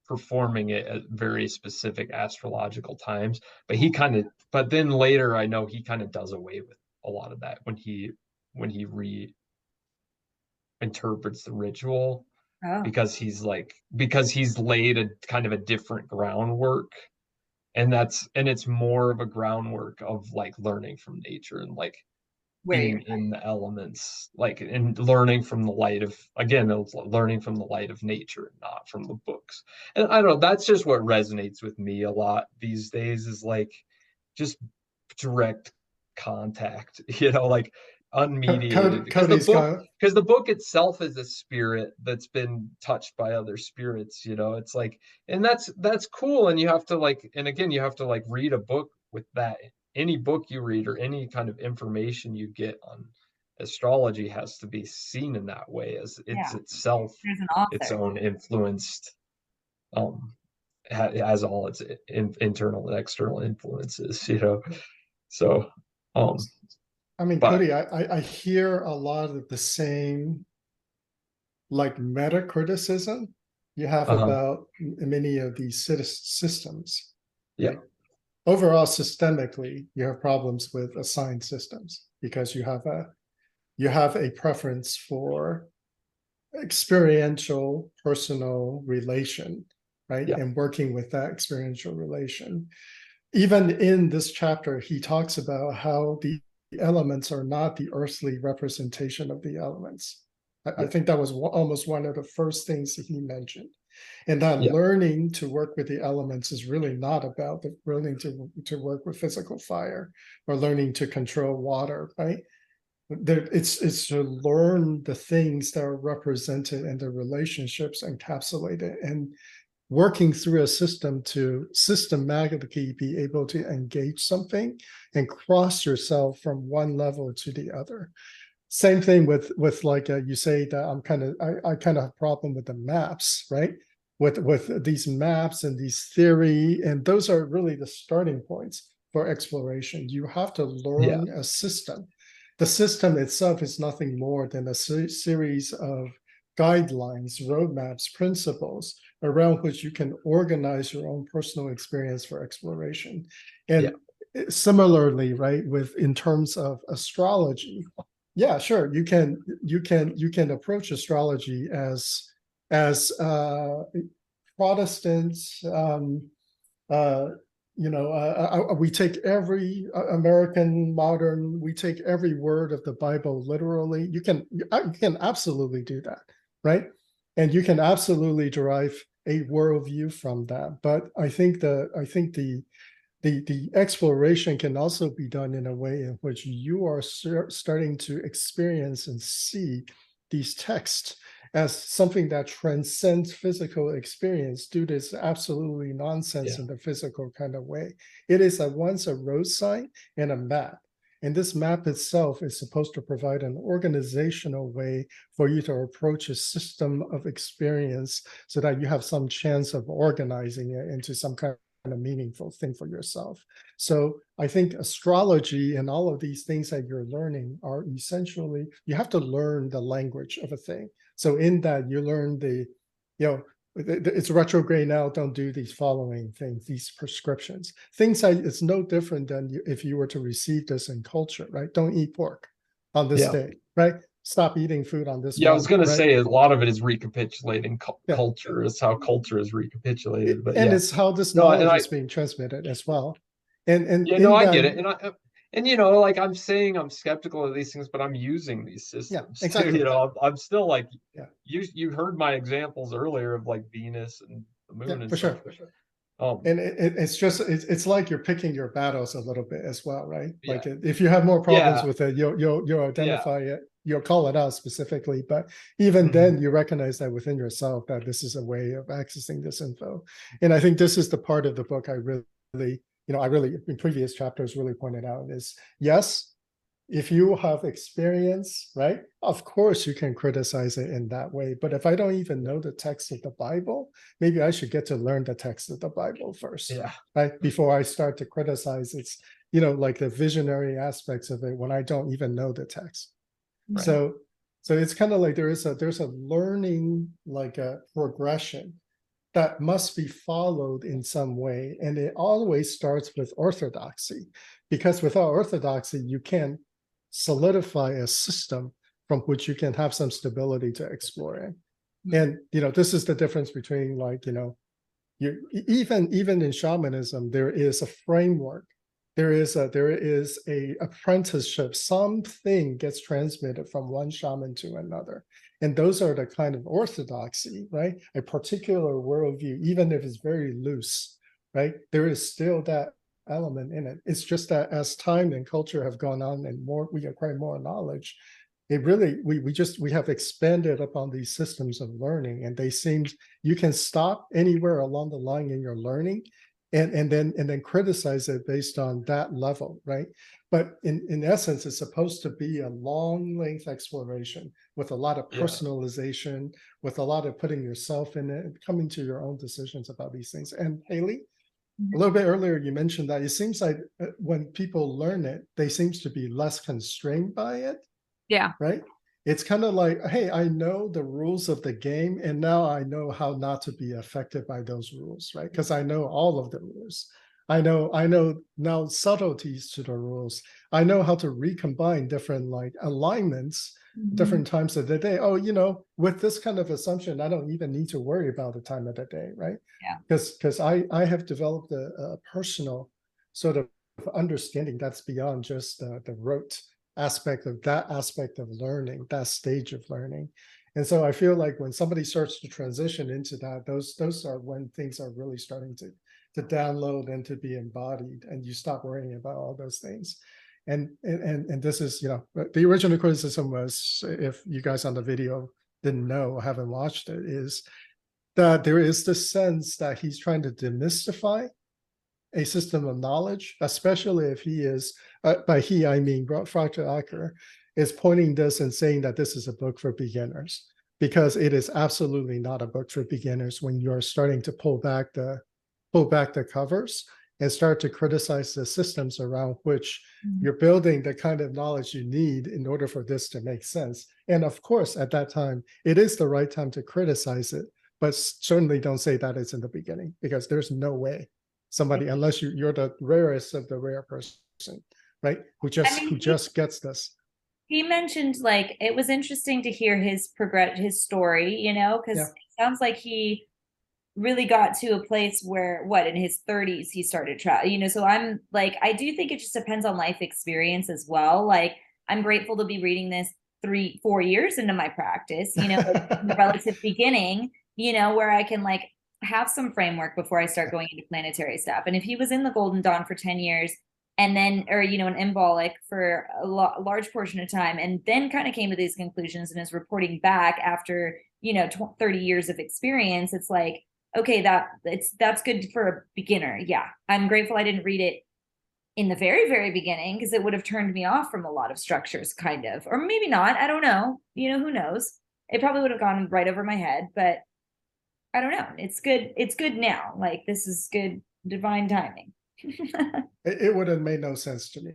performing it at very specific astrological times, but then later I know he kind of does away with a lot of that when he reinterprets the ritual, Oh, because he's laid a kind of a different groundwork, and it's more of a groundwork of like learning from nature and like where you're being in the elements, like, and learning from the light of, again, it's learning from the light of nature, not from the books. And I don't know, that's just what resonates with me a lot these days, is like just direct contact, like unmediated, Cody's got because the book itself is a spirit that's been touched by other spirits, it's like, and that's cool. And you have to like, and again, you have to like read a book with that. Any book you read or any kind of information you get on astrology has to be seen in that way, as it's yeah, itself there's an its author. own influenced, has all its internal and external influences, so I mean, but Cody, I hear a lot of the same like meta criticism you have about many of these systems, yeah, right? Overall, systemically, you have problems with assigned systems because you have a preference for experiential personal relation, right? yeah, And working with that experiential relation. Even in this chapter, he talks about how the elements are not the earthly representation of the elements. I yeah, think that was almost one of the first things that he mentioned. And that yeah, learning to work with the elements is really not about the learning to work with physical fire or learning to control water, right? It's to learn the things that are represented and the relationships encapsulated, and working through a system to systematically be able to engage something and cross yourself from one level to the other. Same thing with like you say that I kind of have a problem with the maps, right? With these maps and these theory, and those are really the starting points for exploration. You have to yeah, learn a system. The system itself is nothing more than a series of guidelines, roadmaps, principles around which you can organize your own personal experience for exploration. yeah, And similarly, right, with in terms of astrology, yeah, sure, you can approach astrology as Protestants. We take every American modern, we take every word of the Bible literally. You can absolutely do that, right? And you can absolutely derive a worldview from that. But I think the exploration can also be done in a way in which you are starting to experience and see these texts as something that transcends physical experience due to its absolutely nonsense yeah, in the physical kind of way. It is once a road sign and a map. And this map itself is supposed to provide an organizational way for you to approach a system of experience so that you have some chance of organizing it into some kind of meaningful thing for yourself. So I think astrology and all of these things that you're learning are essentially, you have to learn the language of a thing. So in that you learn it's retrograde now, don't do these following things, these prescriptions. Things that it's no different than if you were to receive this in culture, right? Don't eat pork on this yeah. day, right? Stop eating food on this Yeah, I was month, gonna right? say a lot of it is recapitulating Yeah. culture. Is how culture is recapitulated. But And yeah, it's how this no, and knowledge I is being transmitted as well. And yeah, no, in I that, get it, and like I'm saying, I'm skeptical of these things, but I'm using these yeah, systems too. exactly. I'm still like, Yeah, you heard my examples earlier of like Venus and the yeah, moon and for stuff. sure. Um, And it's like you're picking your battles a little bit as well, right? yeah, Like if you have more problems yeah, with it, you'll yeah, identify it, you'll call it out specifically. But even mhm, then, you recognize that within yourself that this is a way of accessing this info. And I think this is the part of the book I really in previous chapters really pointed out is yes, if you have experience, right, of course you can criticize it in that way. But if I don't even know the text of the Bible, maybe I should get to learn the text of the Bible first, yeah, right? Before I start to criticize like the visionary aspects of it when I don't even know the text. Right. So So it's kind of like there's a learning, like a progression that must be followed in some way. And it always starts with orthodoxy, because without orthodoxy, you can't solidify a system from which you can have some stability to explore in. And, this is the difference between, like, even in shamanism, there is a framework. There is a apprenticeship. Something gets transmitted from one shaman to another. And those are the kind of orthodoxy, right? A particular worldview, even if it's very loose, right? There is still that element in it. It's just that as time and culture have gone on and we acquire more knowledge, it really, we have expanded upon these systems of learning, and they seem, you can stop anywhere along the line in your learning and then criticize it based on that level, right? But in essence, it's supposed to be a long length exploration with a lot of personalization, with a lot of putting yourself in it, and coming to your own decisions about these things. And Haley, a little bit earlier, you mentioned that it seems like when people learn it, they seems to be less constrained by it. Yeah. Right? It's kind of like, hey, I know the rules of the game, and now I know how not to be affected by those rules, right? Because I know all of the rules. I know now subtleties to the rules. I know how to recombine different, like, alignments, different times of the day. Oh, with this kind of assumption, I don't even need to worry about the time of the day, right? Yeah. Because I have developed a personal sort of understanding that's beyond just the rote aspect of learning, that stage of learning. And so I feel like when somebody starts to transition into that, those are when things are really starting to download and to be embodied, and you stop worrying about all those things. And this is, the original criticism was, if you guys on the video didn't know or haven't watched it, is that there is this sense that he's trying to demystify a system of knowledge, especially if he is, by he, I mean, Fractal Acker, is pointing this and saying that this is a book for beginners, because it is absolutely not a book for beginners when you're starting to pull back the covers and start to criticize the systems around which you're building the kind of knowledge you need in order for this to make sense. And of course, at that time, it is the right time to criticize it, but certainly don't say that it's in the beginning, because there's no way somebody, unless you're the rarest of the rare person, right? Who just gets this. He mentioned, like, it was interesting to hear his story, because it sounds like he really got to a place where, in his 30s, he started travel, so I'm like, I do think it just depends on life experience as well. Like, I'm grateful to be reading this 3-4 years into my practice, in the relative beginning, where I can, like, have some framework before I start going into planetary stuff. And if he was in the Golden Dawn for 10 years and then, or, an embolic for a large portion of time, and then kind of came to these conclusions and is reporting back after, 30 years of experience, it's like, okay, that's good for a beginner. Yeah. I'm grateful I didn't read it in the very, very beginning, because it would have turned me off from a lot of structures, kind of, or maybe not. I don't know. Who knows? It probably would have gone right over my head, but I don't know. It's good. It's good now. Like, this is good, divine timing. It would have made no sense to me.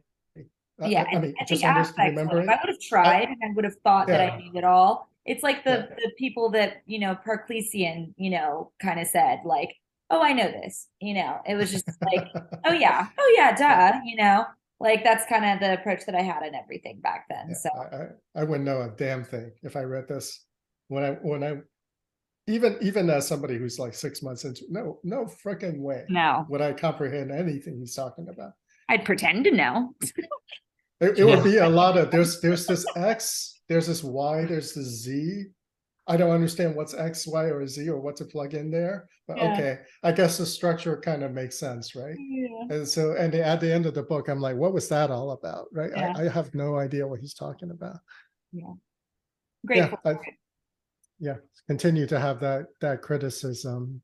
Yeah, I mean, I just think aspects would have. I would have tried, and I would have thought that I knew it all. It's like the people that, Paracelsian, kind of said, like, oh, I know this, it was just like, oh yeah, duh, like, that's kind of the approach that I had in everything back then. So I wouldn't know a damn thing if I read this when I even as somebody who's like 6 months into, no freaking way no, would I comprehend anything he's talking about. I'd pretend to know. It would be a lot of, there's this X, there's this Y, there's this Z. I don't understand what's X, Y, or Z, or what to plug in there. But okay, I guess the structure kind of makes sense, right? Yeah. And so, and at the end of the book, I'm like, what was that all about, right? Yeah. I have no idea what he's talking about. Yeah, grateful. Yeah, continue to have that criticism.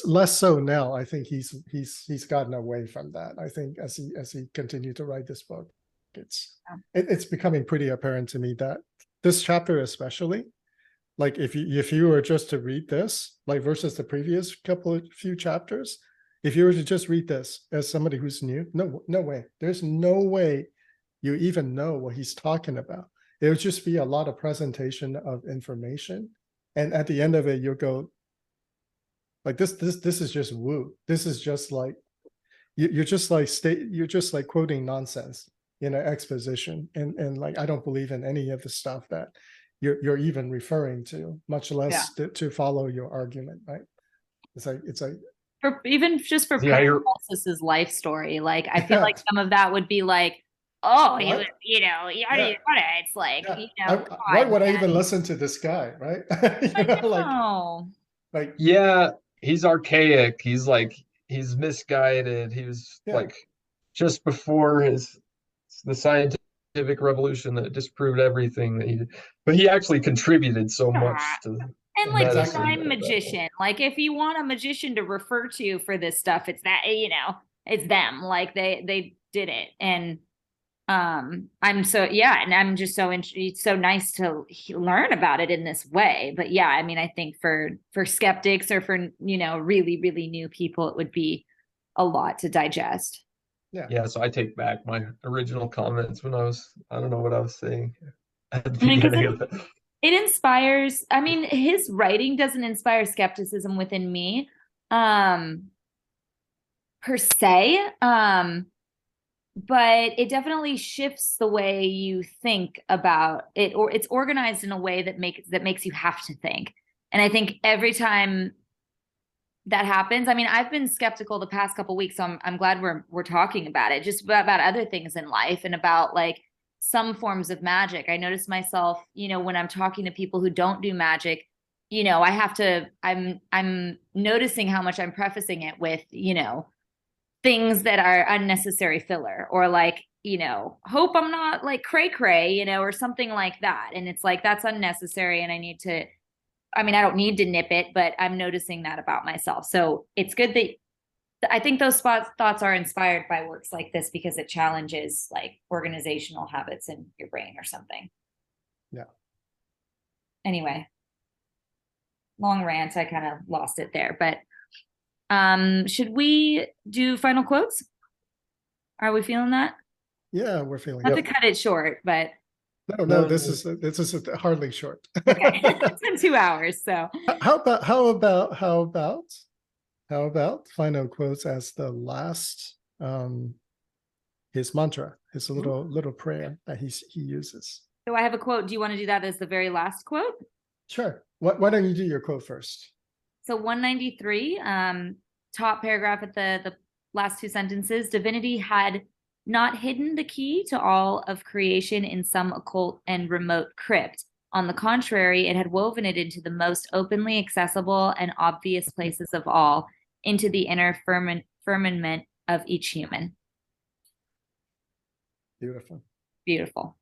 Less so now. I think he's gotten away from that. I think as he continued to write this book, it's becoming pretty apparent to me that this chapter especially, like, if you were just to read this, like, versus the previous few chapters, if you were to just read this as somebody who's new, no way. There's no way you even know what he's talking about. it would just be a lot of presentation of information. And at the end of it, you'll go, like this is just woo. This is just like you're just like quoting nonsense in an exposition. And like I don't believe in any of the stuff that you're even referring to, much less to follow your argument, right? It's like For even just for Yeah, you're- Paracelsus's life story, like I feel like some of that would be like, oh, he What? was, yada, yada. It's like, why would I man. even listen to this guy, right? I know. like yeah, he's archaic. He's misguided. He was Yeah. like just before the scientific revolution that disproved everything that he did. But he actually contributed so much to And like medicine I'm at that magician. Like if you want a magician to refer to for this stuff, it's that, it's them. Like they did it. And I'm so, and I'm just so it's so nice to learn about it in this way. But yeah, I mean, I think for skeptics or for really, really new people, it would be a lot to digest. Yeah, so I take back my original comments when I don't know what I was saying at the I mean, 'cause beginning of it. it inspires, I mean, his writing doesn't inspire skepticism within me, per se. But it definitely shifts the way you think about it, or it's organized in a way that makes you have to think. And I think every time that happens, I mean, I've been skeptical the past couple of weeks, so I'm glad we're talking about it, just about other things in life and about like some forms of magic. I notice myself, when I'm talking to people who don't do magic, I'm noticing how much I'm prefacing it with, things that are unnecessary filler, or like, hope I'm not like cray cray, or something like that. And it's like, that's unnecessary. And I don't need to nip it, but I'm noticing that about myself. So it's good that I think those thoughts are inspired by works like this because it challenges like organizational habits in your brain or something. Yeah. Anyway, long rant. I kind of lost it there, but should we do final quotes? Are we feeling that? Yeah, we're feeling Not it. to cut it short, but No, this is hardly short. okay. It's been 2 hours, so How about final quotes as the last his mantra, his little prayer that he uses. So I have a quote. Do you want to do that as the very last quote? Sure. Why don't you do your quote first? So 193, top paragraph at the last two sentences, divinity had not hidden the key to all of creation in some occult and remote crypt. On the contrary, it had woven it into the most openly accessible and obvious places of all, into the inner firmament of each human. Beautiful. Beautiful.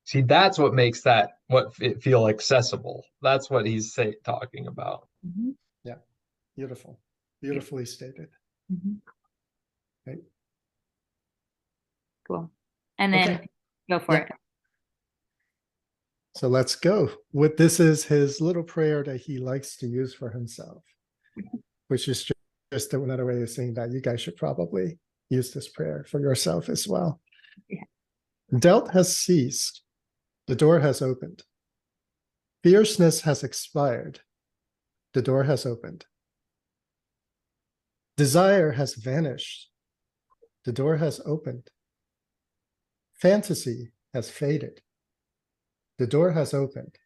See, that's what makes it feel accessible. That's what he's talking about. Mm-hmm. Yeah, beautiful, beautifully stated. Mm-hmm. Okay. Cool. And then go for it. So let's go. This is his little prayer that he likes to use for himself, which is just another way of saying that you guys should probably use this prayer for yourself as well. Yeah. Doubt has ceased. The door has opened. Fierceness has expired. The door has opened. Desire has vanished. The door has opened. Fantasy has faded. The door has opened.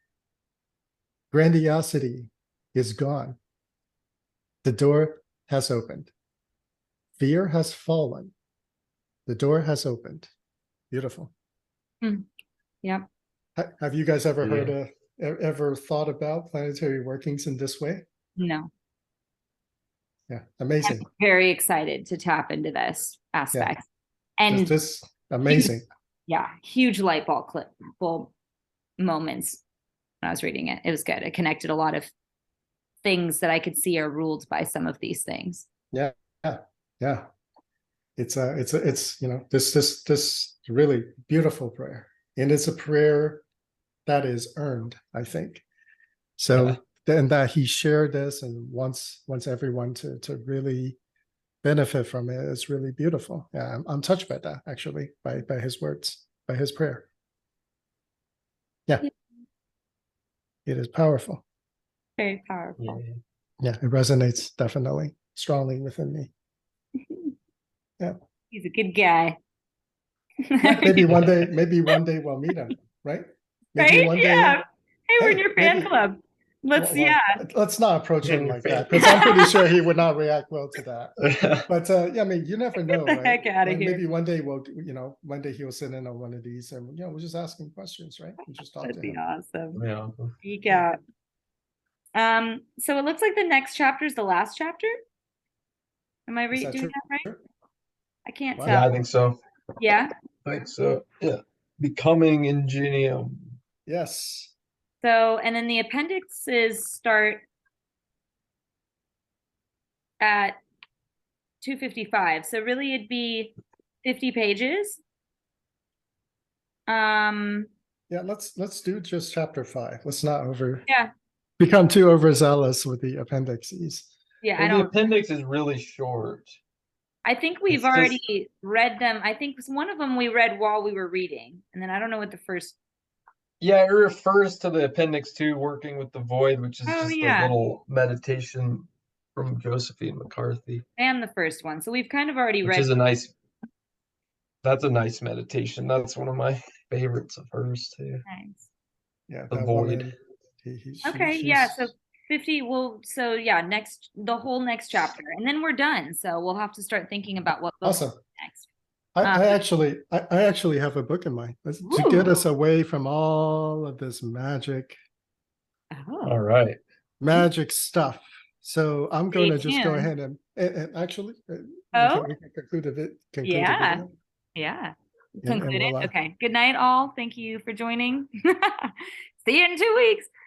Grandiosity is gone. The door has opened. Fear has fallen. The door has opened. Beautiful. Yeah. Have you guys ever ever thought about planetary workings in this way? No. Yeah, amazing. I'm very excited to tap into this aspect. Yeah. And just amazing. Huge light bulb moments when I was reading it. It was good. It connected a lot of things that I could see are ruled by some of these things. Yeah. It's this really beautiful prayer, and it's a prayer that is earned, I think. So then that he shared this and wants everyone to really benefit from it is really beautiful. Yeah, I'm touched by that, actually, by his words, by his prayer. Yeah. It is powerful. Very powerful. Yeah, it resonates definitely strongly within me. Yeah. He's a good guy. Yeah, maybe one day we'll meet him, right? Maybe Right? one day. Yeah. Hey, we're in Hey, your fan maybe- club. Let's, well, yeah. let's not approach Yeah, him your like fan that, because I'm pretty sure he would not react well to that. Yeah. But yeah, I mean, you never know, the right? heck outta here. Maybe one day one day he'll sit in on one of these, and we'll just ask him questions, right? We'll just talk That'd to be him. awesome. Yeah. Geek out. So it looks like the next chapter is the last chapter. Am I Is that doing true? that right? I can't Wow. tell. Yeah, I think so. Yeah. I think so. Yeah. Becoming Ingenium. Yes. So, and then the appendixes start at 255. So really it'd be 50 pages. Yeah, let's do just chapter 5. Let's not Yeah. become too overzealous with the appendices. Yeah, Well, the appendix is really short. I think we've It's just- already read them. I think one of them we read while we were reading. And then I don't know what the first. Yeah, it refers to the appendix 2, working with the void, which is Oh, just yeah. a little meditation from Josephine McCarthy, And the first one. So we've kind of already which read. is that's a nice meditation. That's one of my favorites of hers too. Nice. Yeah, The that void. woman. Okay, yeah. So 50 will, so yeah, the whole next chapter. And then we're done. So we'll have to start thinking about what books Awesome. next. I actually have a book in mind to get us away from all of this magic All right. stuff. So I'm going to just go tuned. ahead and actually, Oh. we can conclude the Yeah. video. Yeah. And Concluded. we'll, Okay. Good night, all. Thank you for joining. See you in 2 weeks.